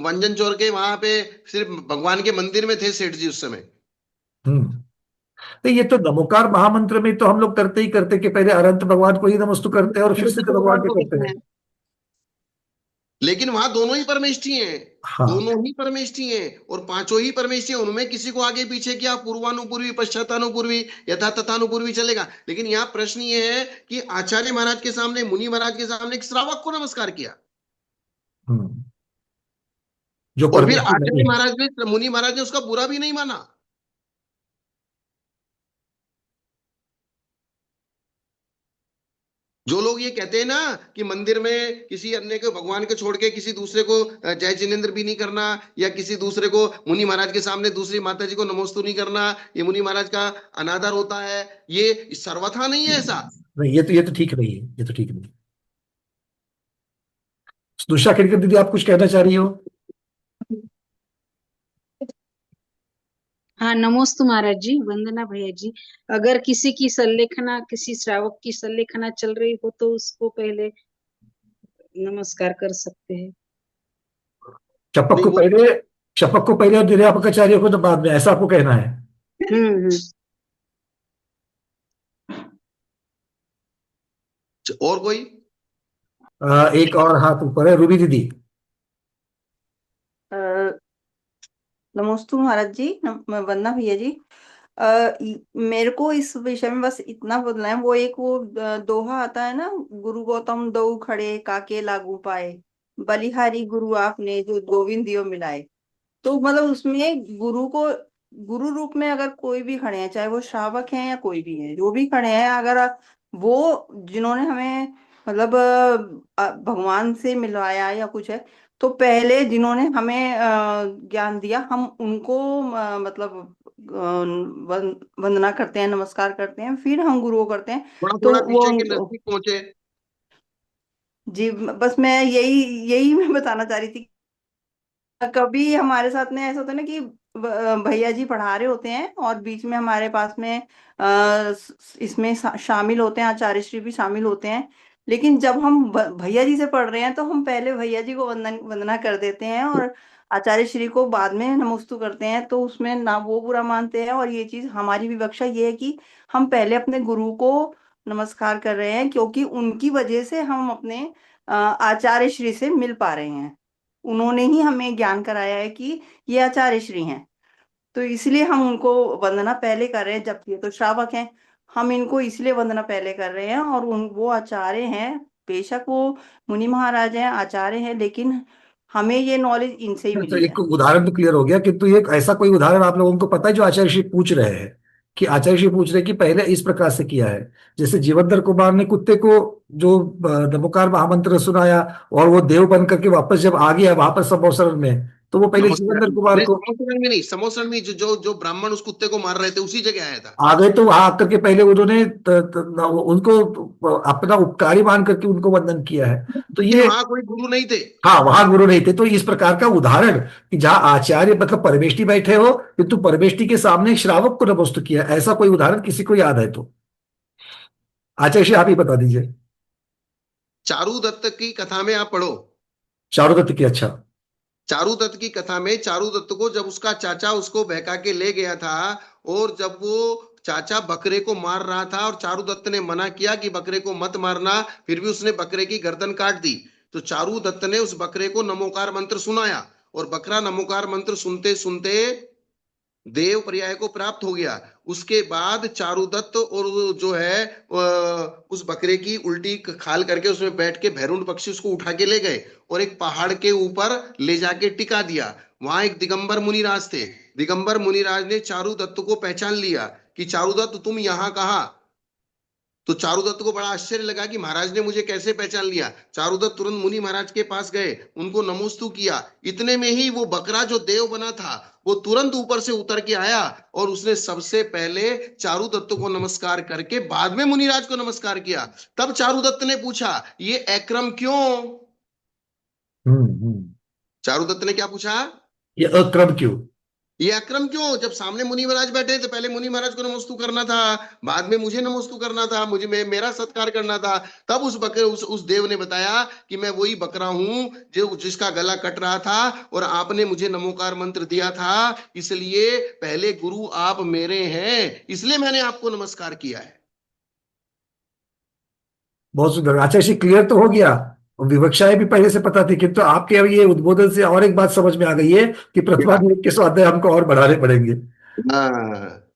वंजन चोर के वहां पे सिर्फ भगवान के मंदिर में थे सेठ जी उस समय। हम्म। तो ये तो नमोकार महामंत्र में तो हम लोग करते ही करते कि पहले अनंत भगवान को ही नमस्तु करते हैं और फिर सिद्ध भगवान पे करते हैं। लेकिन वहां दोनों ही परमेष्ठी हैं, हाँ। दोनों ही परमेष्ठी हैं, और पांचों ही परमेष्ठी हैं, उनमें किसी को आगे पीछे किया, पूर्वानुपूर्वी पश्चातानुपूर्वी यथा तथानुपूर्वी चलेगा। लेकिन यहाँ प्रश्न ये है कि आचार्य महाराज के सामने, मुनि महाराज के सामने एक श्रावक को नमस्कार किया, हम्म। जो और फिर परमेश्वर नहीं आचार्य है। महाराज ने, मुनि महाराज ने उसका बुरा भी नहीं माना। जो लोग ये कहते हैं ना कि मंदिर में किसी अन्य को, भगवान को छोड़ के किसी दूसरे को जय जिनेन्द्र भी नहीं करना, या किसी दूसरे को, मुनि महाराज के सामने दूसरी माता जी को नमोस्तु नहीं करना, ये मुनि महाराज का अनादर होता है, ये सर्वथा नहीं है ऐसा। नहीं, ये तो ठीक नहीं है, ये तो ठीक नहीं है। दुष्टा खेड़कर दीदी, आप कुछ कहना चाह रही हो? हाँ, नमोस्तु महाराज जी, वंदना भैया जी। अगर किसी की संलेखना, किसी श्रावक की संलेखना चल रही हो तो उसको पहले नमस्कार कर सकते हैं। चपक नहीं को वो, पहले, चपक को पहले और निर्यापकाचार्य को तो बाद में, ऐसा आपको कहना है? हम्म। और कोई? एक और हाथ ऊपर है, रूबी दीदी। नमस्ते महाराज जी, वंदना भैया जी। मेरे को इस विषय में बस इतना बोलना है, वो एक वो दोहा आता है ना, गुरु गौतम दऊ खड़े काके लागू पाए, बलिहारी गुरु आपने जो गोविंद दियो मिलाए। तो मतलब उसमें गुरु को, गुरु रूप में अगर कोई भी खड़े हैं, चाहे वो श्रावक हैं या कोई भी है, जो भी खड़े हैं, अगर वो जिन्होंने हमें मतलब भगवान से मिलवाया या कुछ है, तो पहले जिन्होंने हमें ज्ञान दिया, हम उनको मतलब वंदना करते हैं, नमस्कार करते हैं, फिर हम गुरु को करते हैं। थोड़ा तो थोड़ा वो विषय के नजदीक पहुंचे। जी, बस मैं यही यही मैं बताना चाह रही थी। कभी हमारे साथ में ऐसा होता है ना कि भैया जी पढ़ा रहे होते हैं और बीच में हमारे पास में इसमें शामिल होते हैं, आचार्य श्री भी शामिल होते हैं। लेकिन जब हम भैया जी से पढ़ रहे हैं तो हम पहले भैया जी को वंदना कर देते हैं और आचार्य श्री को बाद में नमस्तु करते हैं। तो उसमें ना वो बुरा मानते हैं, और ये चीज हमारी विवक्षा ये है कि हम पहले अपने गुरु को नमस्कार कर रहे हैं, क्योंकि उनकी वजह से हम अपने आचार्य श्री से मिल पा रहे हैं। उन्होंने ही हमें ज्ञान कराया है कि ये आचार्य श्री हैं। तो इसलिए हम उनको वंदना पहले कर रहे हैं, जबकि ये तो श्रावक हैं। हम इनको इसलिए वंदना पहले कर रहे हैं, और वो आचार्य हैं। बेशक वो मुनि महाराज हैं, आचार्य हैं, लेकिन हमें ये नॉलेज इनसे ही तो मिली एक है। उदाहरण तो क्लियर हो गया, किंतु एक ऐसा कोई उदाहरण आप लोगों को पता है जो आचार्य श्री पूछ रहे हैं, कि आचार्य श्री पूछ रहे हैं कि पहले इस प्रकार से किया है, जैसे जीवनधर कुमार ने कुत्ते को जो नमोकार महामंत्र सुनाया और वो देव बन करके वापस जब आ गया वहां पर समोसरण में, तो वो पहले जीवनधर कुमार नहीं, को समोसरण में नहीं, समोसरण में जो जो ब्राह्मण उस कुत्ते को मार रहे थे उसी जगह आया था। आ गए, तो वहां आकर के पहले उन्होंने उनको अपना उपकारी मान करके उनको वंदन किया है। तो लेकिन ये, वहां कोई गुरु नहीं थे। हाँ, वहां गुरु नहीं थे। तो इस प्रकार का उदाहरण कि जहां आचार्य मतलब परमेष्टि बैठे हो, किंतु परमेष्टि के सामने एक श्रावक को नमस्ते किया, ऐसा कोई उदाहरण किसी को याद है तो आचार्य श्री आप ही बता दीजिए। चारू दत्त की कथा में आप पढ़ो। चारुदत्त की, अच्छा। चारू दत्त की कथा में चारू दत्त को जब उसका चाचा उसको बहका के ले गया था, और जब वो चाचा बकरे को मार रहा था और चारू दत्त ने मना किया कि बकरे को मत मारना, फिर भी उसने बकरे की गर्दन काट दी। तो चारू दत्त ने उस बकरे को नमोकार मंत्र सुनाया, और बकरा नमोकार मंत्र सुनते सुनते देव पर्याय को प्राप्त हो गया। उसके बाद चारुदत्त और जो है उस बकरे की उल्टी खाल करके उसमें बैठ के भैरुंड पक्षी उसको उठा के ले गए और एक पहाड़ के ऊपर ले जाके टिका दिया। वहां एक दिगंबर मुनिराज थे। दिगंबर मुनिराज ने चारुदत्त को पहचान लिया कि चारुदत्त तुम यहाँ कहाँ। तो चारुदत्त को बड़ा आश्चर्य लगा कि महाराज ने मुझे कैसे पहचान लिया। चारुदत्त तुरंत मुनि महाराज के पास गए, उनको नमोस्तु किया। इतने में ही वो बकरा जो देव बना था वो तुरंत ऊपर से उतर के आया, और उसने सबसे पहले चारुदत्त को नमस्कार करके बाद में मुनिराज को नमस्कार किया। तब चारुदत्त ने पूछा ये अक्रम क्यों। हम्म। चारुदत्त ने क्या पूछा, ये अक्रम क्यों? ये अक्रम क्यों? जब सामने मुनि महाराज बैठे तो पहले मुनि महाराज को नमस्तु करना था, बाद में मुझे नमस्तु करना था, मुझे मेरा सत्कार करना था। तब उस बकरे उस देव ने बताया कि मैं वही बकरा हूं जो जिसका गला कट रहा था, और आपने मुझे नमोकार मंत्र दिया था, इसलिए पहले गुरु आप मेरे हैं, इसलिए मैंने आपको नमस्कार किया है। बहुत सुंदर। आचार्य श्री क्लियर तो हो गया, और विवक्षाएं भी पहले से पता थी, किंतु आपके अब ये उद्बोधन से और एक बात समझ में आ गई है कि प्रतिभा के स्वाध्याय हमको और बढ़ाने पड़ेंगे, हाँ,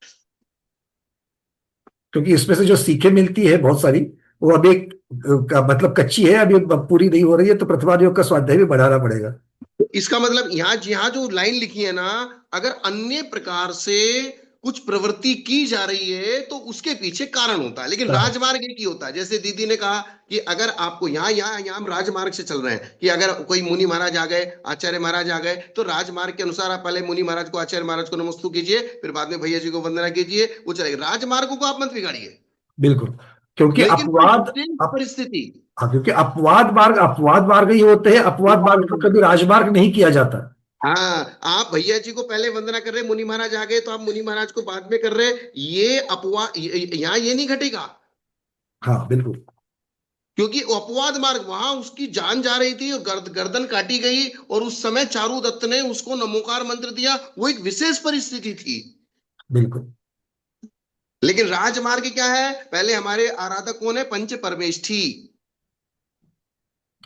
क्योंकि इसमें से जो सीखें मिलती है बहुत सारी, वो अभी एक मतलब कच्ची है, अभी पूरी नहीं हो रही है, तो प्रतिभा योग का स्वाध्याय भी बढ़ाना पड़ेगा। इसका मतलब यहाँ जो लाइन लिखी है ना, अगर अन्य प्रकार से कुछ प्रवृत्ति की जा रही है तो उसके पीछे कारण होता है, लेकिन राजमार्ग एक ही होता है। जैसे दीदी ने कहा कि अगर आपको यहाँ हम राजमार्ग से चल रहे हैं, कि अगर कोई मुनि महाराज आ गए, आचार्य महाराज आ गए, तो राजमार्ग के अनुसार आप पहले मुनि महाराज को, आचार्य महाराज को नमस्तु कीजिए, फिर बाद में भैया जी को वंदना कीजिए, वो चलेगा। राजमार्ग को आप मत बिगाड़िए। बिल्कुल, क्योंकि लेकिन कोई अपवाद विशेष परिस्थिति, हाँ, क्योंकि अपवाद मार्ग ही होते हैं, अपवाद मार्ग को कभी राजमार्ग नहीं किया जाता। हाँ, आप भैया जी को पहले वंदना कर रहे, मुनि महाराज आ गए तो आप मुनि महाराज को बाद में कर रहे, ये अपवाद यहाँ ये नहीं घटेगा। हाँ बिल्कुल। क्योंकि अपवाद मार्ग वहां उसकी जान जा रही थी और गर्दन काटी गई, और उस समय चारू दत्त ने उसको नमोकार मंत्र दिया, वो एक विशेष परिस्थिति थी। बिल्कुल। लेकिन राजमार्ग क्या है, पहले हमारे आराधक कौन है, पंच परमेष्ठी।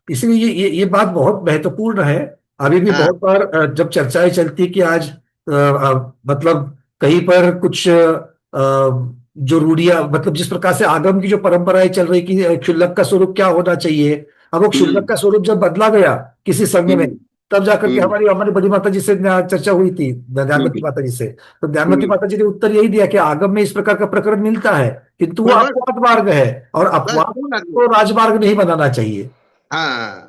इसीलिए ये बात बहुत महत्वपूर्ण है। अभी भी हाँ, बहुत बार जब चर्चाएं चलती कि आज मतलब कहीं पर कुछ जो रूढ़ियां, मतलब जिस प्रकार से आगम की जो परंपराएं चल रही कि क्षुल्लक का स्वरूप क्या होना चाहिए, अब वो क्षुल्लक का स्वरूप जब बदला गया किसी संघ में, हम्म, तब जाकर के हम्म, हमारी हमारी बड़ी माता जी से चर्चा हुई थी, ज्ञानवती माता जी से। तो ज्ञानवती माता जी ने उत्तर यही दिया कि आगम में इस प्रकार का प्रकरण मिलता है, किंतु वो बस, अपवाद मार्ग है, और बस, अपवाद को राजमार्ग नहीं बनाना चाहिए। हाँ,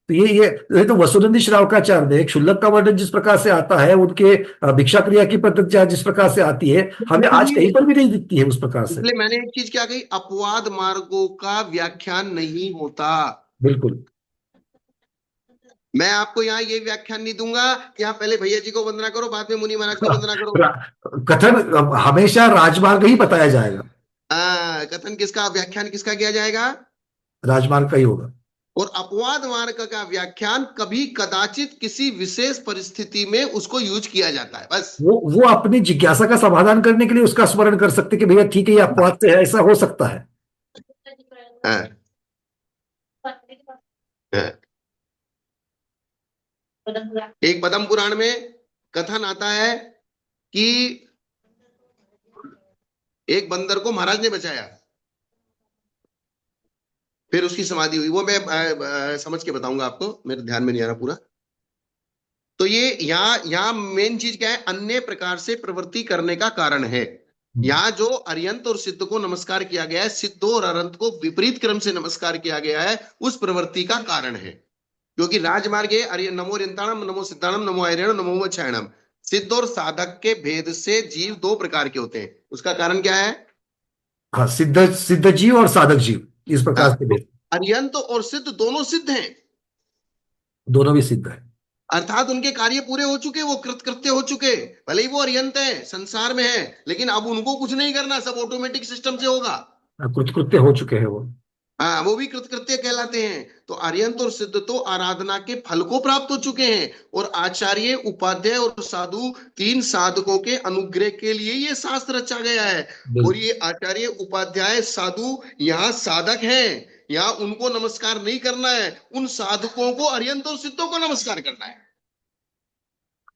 तो ये तो वसुनंदी श्रावकाचार्य ने क्षुल्लक का वर्णन जिस प्रकार से आता है, उनके भिक्षा क्रिया की पद्धति जिस प्रकार से आती है, हमें आज कहीं पर भी नहीं दिखती है उस प्रकार से। इसलिए मैंने एक चीज क्या कही, अपवाद मार्गों का व्याख्यान नहीं होता। बिल्कुल। मैं आपको यहाँ ये व्याख्यान नहीं दूंगा कि यहाँ पहले भैया जी को वंदना करो, बाद में मुनि महाराज को वंदना करो। कथन हमेशा राजमार्ग ही बताया जाएगा। कथन किसका, व्याख्यान किसका किया जाएगा? राजमार्ग का ही होगा। और अपवाद मार्ग का व्याख्यान कभी कदाचित किसी विशेष परिस्थिति में उसको यूज किया जाता है, बस। वो अपनी जिज्ञासा का समाधान करने के लिए उसका स्मरण कर सकते कि भैया ठीक है, ये अपवाद से है, ऐसा हो सकता है। हाँ, हाँ। एक पद्म पुराण में कथन आता है कि एक बंदर को महाराज ने बचाया, फिर उसकी समाधि हुई। वो मैं समझ के बताऊंगा आपको, मेरे ध्यान में नहीं आ रहा पूरा। तो ये यहाँ मेन चीज क्या है, अन्य प्रकार से प्रवृत्ति करने का कारण है। यहाँ जो अर्यंत और सिद्ध को नमस्कार किया गया है, सिद्ध और अरंत को विपरीत क्रम से नमस्कार किया गया है, उस प्रवृत्ति का कारण है। क्योंकि राजमार्ग है नमो रिंताणम, नमो सिद्धाणम, नमो आयरणम, नमो वच्छायणम। सिद्ध और साधक के भेद से जीव दो प्रकार के होते हैं। उसका कारण क्या है? हाँ, सिद्ध जीव और साधक जीव, इस प्रकार हाँ, से भेद। अर्यंत और सिद्ध दोनों सिद्ध हैं, दोनों भी सिद्ध है। अर्थात उनके कार्य पूरे हो चुके, वो कृतकृत्य हो चुके। भले ही वो अर्यंत है, संसार में है, लेकिन अब उनको कुछ नहीं करना, सब ऑटोमेटिक सिस्टम से होगा। कृतकृत्य हो चुके हैं वो। हाँ, वो भी कृतकृत्य कहलाते हैं। तो अर्यंत और सिद्ध तो आराधना के फल को प्राप्त हो चुके हैं, और आचार्य, उपाध्याय और साधु, तीन साधकों के अनुग्रह के लिए ये शास्त्र रचा गया है। और ये आचार्य, उपाध्याय, साधु यहाँ साधक हैं, यहाँ उनको नमस्कार नहीं करना है, उन साधकों को, अर्यंत और सिद्धों को नमस्कार करना है।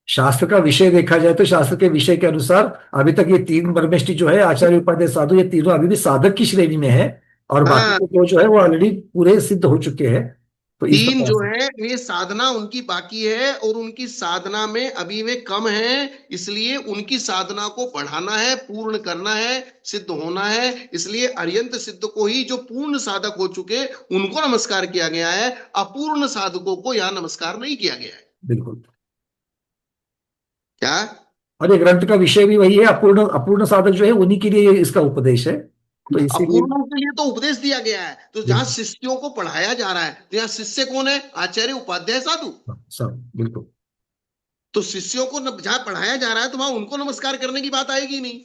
शास्त्र का विषय देखा जाए तो शास्त्र के विषय के अनुसार अभी तक ये तीन ब्रह्मष्टि जो है, आचार्य, उपाध्याय, साधु, ये तीनों अभी भी साधक की श्रेणी में है, और बाकी हाँ, जो है वो ऑलरेडी पूरे सिद्ध हो चुके हैं। तो इस तीन प्रकार जो से है ये साधना उनकी बाकी है, और उनकी साधना में अभी वे कम है, इसलिए उनकी साधना को बढ़ाना है, पूर्ण करना है, सिद्ध होना है। इसलिए अर्यंत सिद्ध को ही, जो पूर्ण साधक हो चुके, उनको नमस्कार किया गया है। अपूर्ण साधकों को यहाँ नमस्कार नहीं किया गया है। बिल्कुल। क्या? और ये ग्रंथ का विषय भी वही है, अपूर्ण साधक जो है उन्हीं के लिए इसका उपदेश है। तो इसीलिए अपूर्णों के लिए तो उपदेश दिया गया है। तो जहां शिष्यों को पढ़ाया जा रहा है, तो यहाँ शिष्य कौन है? आचार्य, उपाध्याय, साधु। सब बिल्कुल। तो शिष्यों को जहां पढ़ाया जा रहा है, तो वहां उनको नमस्कार करने की बात आएगी नहीं।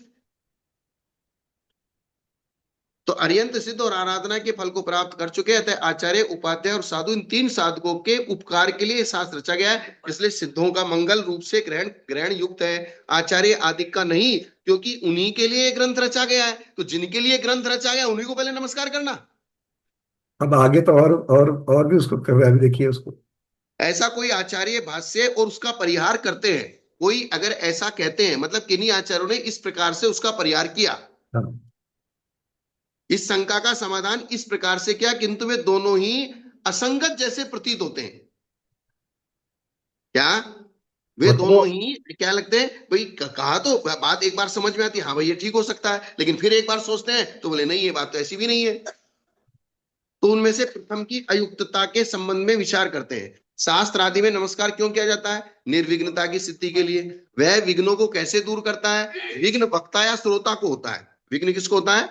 तो अर्यंत सिद्ध और आराधना के फल को प्राप्त कर चुके हैं, आचार्य, उपाध्याय और साधु, इन तीन साधकों के उपकार के लिए शास्त्र रचा गया है। इसलिए सिद्धों का मंगल रूप से ग्रहण युक्त है, आचार्य आदि का नहीं, क्योंकि उन्हीं के लिए ग्रंथ रचा गया है। तो जिनके लिए ग्रंथ रचा गया, उन्हीं को पहले नमस्कार करना। अब आगे तो और भी उसको कर रहे हैं, अभी देखिए उसको। ऐसा कोई आचार्य भाष्य और उसका परिहार करते हैं, कोई अगर ऐसा कहते हैं, मतलब किन्हीं आचार्यों ने इस प्रकार से उसका परिहार किया, हाँ, इस शंका का समाधान इस प्रकार से किया, किंतु वे दोनों ही असंगत जैसे प्रतीत होते हैं। क्या? वे दोनों ही क्या लगते हैं भाई? कहा तो बात एक बार समझ में आती है, हाँ भाई ये ठीक हो सकता है, लेकिन फिर एक बार सोचते हैं तो बोले नहीं, ये बात तो ऐसी भी नहीं है। तो उनमें से प्रथम की अयुक्तता के संबंध में विचार करते हैं। शास्त्र आदि में नमस्कार क्यों किया जाता है? निर्विघ्नता की सिद्धि के लिए। वह विघ्नों को कैसे दूर करता है? विघ्न वक्ता या श्रोता को होता है। विघ्न किसको होता है?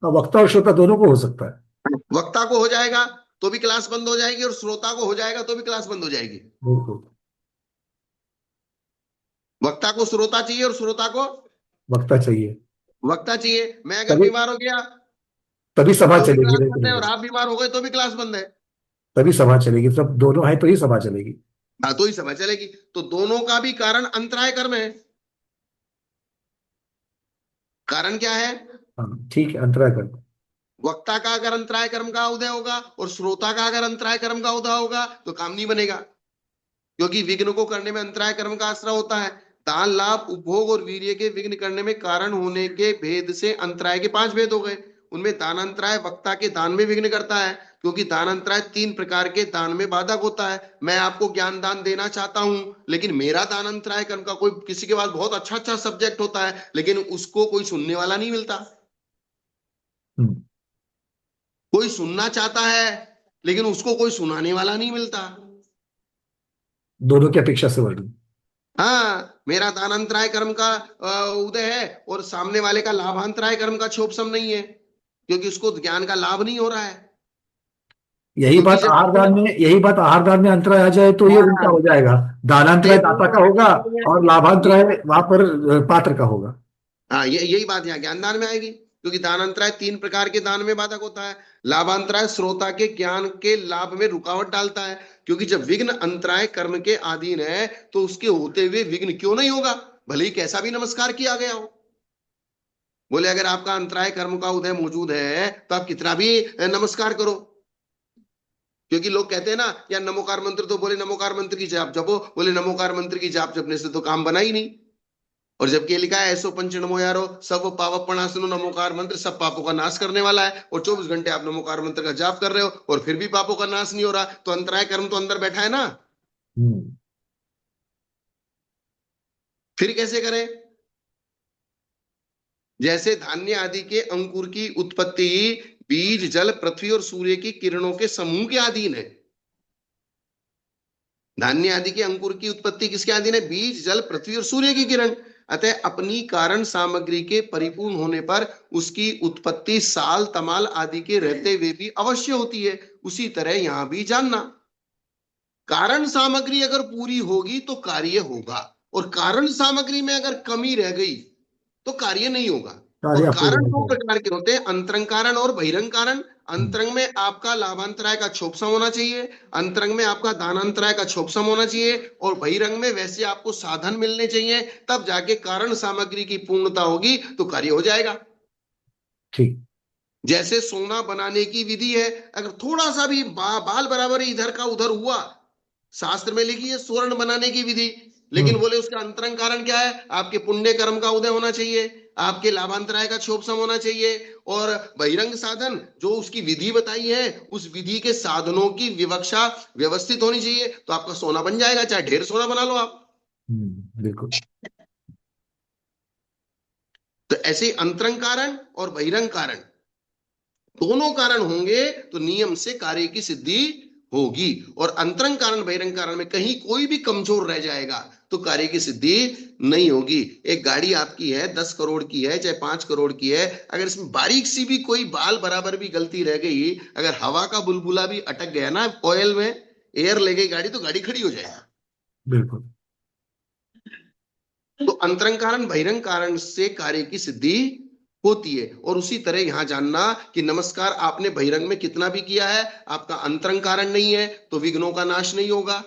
वक्ता और श्रोता दोनों को हो सकता है। वक्ता को हो जाएगा तो भी क्लास बंद हो जाएगी, और श्रोता को हो जाएगा तो भी क्लास बंद हो जाएगी। बिल्कुल। वक्ता को श्रोता चाहिए, और श्रोता को वक्ता चाहिए। वक्ता चाहिए। मैं अगर तभी बीमार हो गया तभी सभा तो भी चलेगी, क्लास नहीं तो बंद है, नहीं और चलेगी। आप बीमार हो गए तो भी क्लास बंद है। तभी सभा चलेगी, सब दोनों है तो ही सभा चलेगी। हाँ, तो ही सभा चलेगी। तो दोनों का भी कारण अंतराय कर्म है। कारण क्या है? हाँ, ठीक है, अंतराय कर। वक्ता का अगर अंतराय कर्म का उदय होगा, और श्रोता का अगर अंतराय कर्म का उदय होगा, तो काम नहीं बनेगा, क्योंकि विघ्न को करने में अंतराय कर्म का आश्रय होता है। दान, लाभ, उपभोग और वीर्य के विघ्न करने में कारण होने के भेद से अंतराय के 5 भेद हो गए। उनमें दान अंतराय वक्ता के दान में विघ्न करता है, क्योंकि दान अंतराय 3 प्रकार के दान में बाधक होता है। मैं आपको ज्ञान दान देना चाहता हूं, लेकिन मेरा दान अंतराय कर्म का, कोई किसी के पास बहुत अच्छा सब्जेक्ट होता है, लेकिन उसको कोई सुनने वाला नहीं मिलता। कोई सुनना चाहता है, लेकिन उसको कोई सुनाने वाला नहीं मिलता। दोनों की अपेक्षा से वर्णन। हाँ, मेरा दानांतराय कर्म का उदय है और सामने वाले का लाभांतराय कर्म का क्षोभसम नहीं है, क्योंकि उसको ज्ञान का लाभ नहीं हो रहा है। क्योंकि जब यही बात आहार दान में अंतराय आ जाए तो ये उल्टा हाँ, हो जाएगा। दानांतराय दाता का होगा और लाभांतराय वहां पर पात्र का होगा। हाँ, यही बात यहाँ ज्ञान दान में आएगी, क्योंकि दानांतराय 3 प्रकार के दान में बाधक होता है। लाभांतराय श्रोता के ज्ञान के लाभ में रुकावट डालता है, क्योंकि जब विघ्न अंतराय कर्म के अधीन है तो उसके होते हुए विघ्न क्यों नहीं होगा, भले ही कैसा भी नमस्कार किया गया हो। बोले अगर आपका अंतराय कर्म का उदय मौजूद है तो आप कितना भी नमस्कार करो, क्योंकि लोग कहते हैं ना यार नमोकार मंत्र, तो बोले नमोकार मंत्र की जाप जपो, बोले नमोकार मंत्र की जाप जपने से तो काम बना ही नहीं। और जबकि ये लिखा है ऐसो पंच नमो यारो सब पाप प्रणाशनो, नमोकार मंत्र सब पापों का नाश करने वाला है, और 24 घंटे आप नमोकार मंत्र का जाप कर रहे हो और फिर भी पापों का नाश नहीं हो रहा, तो अंतराय कर्म तो अंदर बैठा है ना, फिर कैसे करें। जैसे धान्य आदि के अंकुर की उत्पत्ति बीज जल पृथ्वी और सूर्य की किरणों के समूह के अधीन है। धान्य आदि के अंकुर की उत्पत्ति किसके अधीन है? बीज जल पृथ्वी और सूर्य की किरण। अतः अपनी कारण सामग्री के परिपूर्ण होने पर उसकी उत्पत्ति साल तमाल आदि के रहते हुए भी अवश्य होती है। उसी तरह यहां भी जानना, कारण सामग्री अगर पूरी होगी तो कार्य होगा, और कारण सामग्री में अगर कमी रह गई तो कार्य नहीं होगा। और कारण 2 प्रकार के होते हैं, अंतरंग कारण और बहिरंग कारण। अंतरंग में आपका लाभांतराय का क्षोभसम होना चाहिए, अंतरंग में आपका दानांतराय का क्षोभसम होना चाहिए, और बहिरंग में वैसे आपको साधन मिलने चाहिए, तब जाके कारण सामग्री की पूर्णता होगी तो कार्य हो जाएगा। ठीक। जैसे सोना बनाने की विधि है, अगर थोड़ा सा भी बाल बराबर इधर का उधर हुआ, शास्त्र में लिखी है स्वर्ण बनाने की विधि, लेकिन बोले उसका अंतरंग कारण क्या है? आपके पुण्य कर्म का उदय होना चाहिए, आपके लाभांतराय का क्षोभसम होना चाहिए, और बहिरंग साधन जो उसकी विधि बताई है उस विधि के साधनों की विवक्षा व्यवस्थित होनी चाहिए, तो आपका सोना बन जाएगा, चाहे ढेर सोना बना लो आप। बिल्कुल। तो ऐसे अंतरंग कारण और बहिरंग कारण दोनों कारण होंगे तो नियम से कार्य की सिद्धि होगी। और अंतरंग कारण बहिरंग कारण में कहीं कोई भी कमजोर रह जाएगा तो कार्य की सिद्धि नहीं होगी। एक गाड़ी आपकी है 10 करोड़ की है चाहे 5 करोड़ की है, अगर इसमें बारीक सी भी कोई बाल बराबर भी गलती रह गई, अगर हवा का बुलबुला भी अटक गया ना ऑयल में, एयर ले गई गाड़ी, तो गाड़ी खड़ी हो जाएगी। बिल्कुल। तो अंतरंग कारण बहिरंग कारण से कार्य की सिद्धि होती है। और उसी तरह यहां जानना कि नमस्कार आपने बहिरंग में कितना भी किया है, आपका अंतरंग कारण नहीं है तो विघ्नों का नाश नहीं होगा।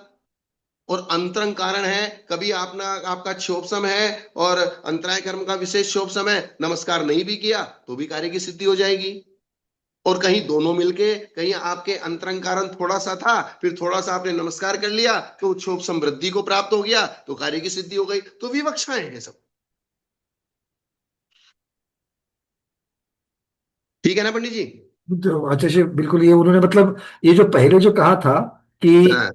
और अंतरंग कारण है, कभी आपका क्षोभसम है और अंतराय कर्म का विशेष क्षोभसम है, नमस्कार नहीं भी किया तो भी कार्य की सिद्धि हो जाएगी। और कहीं दोनों मिलके, कहीं आपके अंतरंग कारण थोड़ा सा था फिर थोड़ा सा आपने नमस्कार कर लिया तो क्षोभ समृद्धि को प्राप्त हो गया तो कार्य की सिद्धि हो गई। तो विवक्षाएं हैं सब, ठीक है ना पंडित जी? तो अच्छा जी, बिल्कुल। ये उन्होंने मतलब ये जो पहले जो कहा था कि हाँ।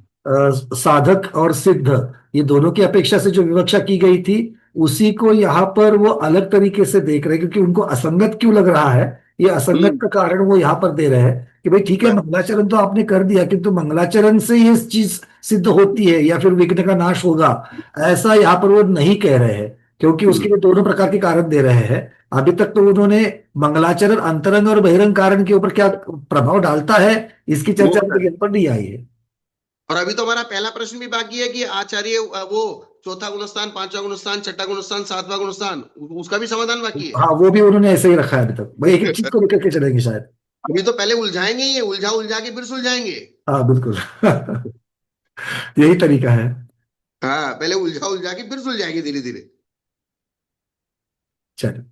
साधक और सिद्ध, ये दोनों की अपेक्षा से जो विवक्षा की गई थी, उसी को यहाँ पर वो अलग तरीके से देख रहे हैं, क्योंकि उनको असंगत क्यों लग रहा है, ये असंगत का कारण वो यहाँ पर दे रहे हैं कि भाई ठीक है, मंगलाचरण तो आपने कर दिया, किंतु मंगलाचरण से ये चीज सिद्ध होती है या फिर विघ्न का नाश होगा, ऐसा यहाँ पर वो नहीं कह रहे हैं, क्योंकि उसके लिए दोनों प्रकार के कारण दे रहे हैं। अभी तक तो उन्होंने मंगलाचरण अंतरंग और बहिरंग कारण के ऊपर क्या प्रभाव डालता है इसकी चर्चा अभी पर नहीं आई है। और अभी तो हमारा पहला प्रश्न भी बाकी है कि आचार्य वो चौथा गुणस्थान, पांचवा गुणस्थान, छठा गुणस्थान, सातवां गुणस्थान, उसका भी समाधान बाकी है। हाँ, वो भी उन्होंने ऐसे ही रखा है अभी तक, भाई एक एक चीज को लेकर के चलेंगे शायद। अभी तो पहले उलझाएंगे, ये उलझा उलझा के फिर सुलझाएंगे। हाँ बिल्कुल। यही तरीका है। हाँ, पहले उलझा उलझा के फिर सुलझाएंगे धीरे धीरे। चलिए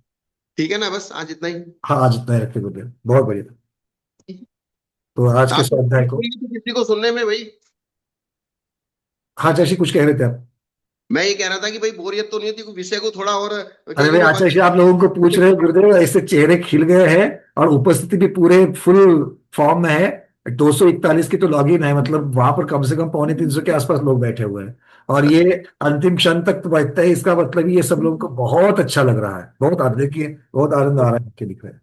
ठीक है ना, बस आज इतना ही। हाँ, आज इतना ही रखते गुरुदेव, बहुत बढ़िया। तो आज के आप स्वाध्याय को, किसी को सुनने में भाई, हाँ जैसे कुछ कह रहे थे आप। मैं ये कह रहा था कि भाई बोरियत तो नहीं होती, विषय को थोड़ा और अरे भाई आचार्य जी, आप लोगों को पूछ रहे हो गुरुदेव, ऐसे चेहरे खिल गए हैं और उपस्थिति भी पूरे फुल फॉर्म में है। 241 की तो लॉगिन है, मतलब वहां पर कम से कम 250-300 के आसपास लोग बैठे हुए हैं, और ये अंतिम क्षण तक तो बैठता है। इसका मतलब ये सब लोगों को बहुत अच्छा लग रहा है, बहुत देखिए बहुत आनंद आ रहा है, लिख रहे हैं।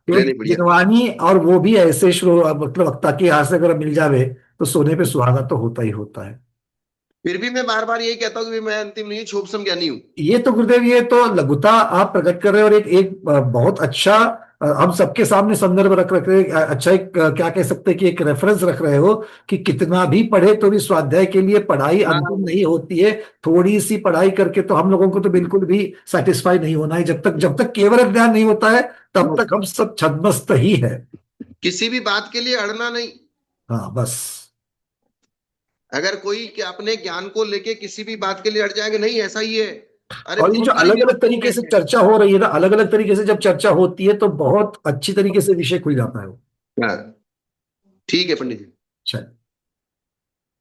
नहीं एक नहीं, बढ़िया। जिनवानी, और वो भी ऐसे मतलब वक्ता के हाथ से अगर मिल जावे तो सोने पे सुहागा तो होता ही होता है। फिर भी मैं बार बार यही कहता हूँ कि मैं अंतिम नहीं, क्षोभसम ज्ञानी हूँ। ये तो गुरुदेव, ये तो लघुता आप प्रकट कर रहे हैं, और एक एक बहुत अच्छा हम सबके सामने संदर्भ रख रख रहे हैं, अच्छा एक क्या कह सकते हैं कि एक रेफरेंस रख रहे हो कि कितना भी पढ़े तो भी स्वाध्याय के लिए पढ़ाई अंतिम हाँ, नहीं होती है। थोड़ी सी पढ़ाई करके तो हम लोगों को तो बिल्कुल भी सेटिस्फाई नहीं होना है। जब तक केवल ज्ञान नहीं होता है तब तक हम सब छद्मस्त ही है। किसी भी बात के लिए अड़ना नहीं। हाँ बस। अगर कोई कि अपने ज्ञान को लेके किसी भी बात के लिए अड़ जाएंगे, नहीं ऐसा ही है, अरे और ये बहुत जो सारी अलग अलग बातें तरीके से हैं। चर्चा हो रही है ना, अलग अलग तरीके से जब चर्चा होती है तो बहुत अच्छी तरीके से विषय खुल जाता है वो। हाँ, ठीक है पंडित जी। चल,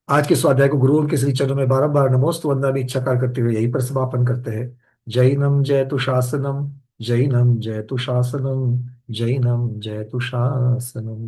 आज के स्वाध्याय को गुरुओं के श्री चरणों में बारंबार नमोस्तु वंदना भी इच्छाकार करते हुए यहीं पर समापन करते हैं। जैनम जयतु शासनम, जैनम जयतु शासनम, जैनम जयतु शासनम।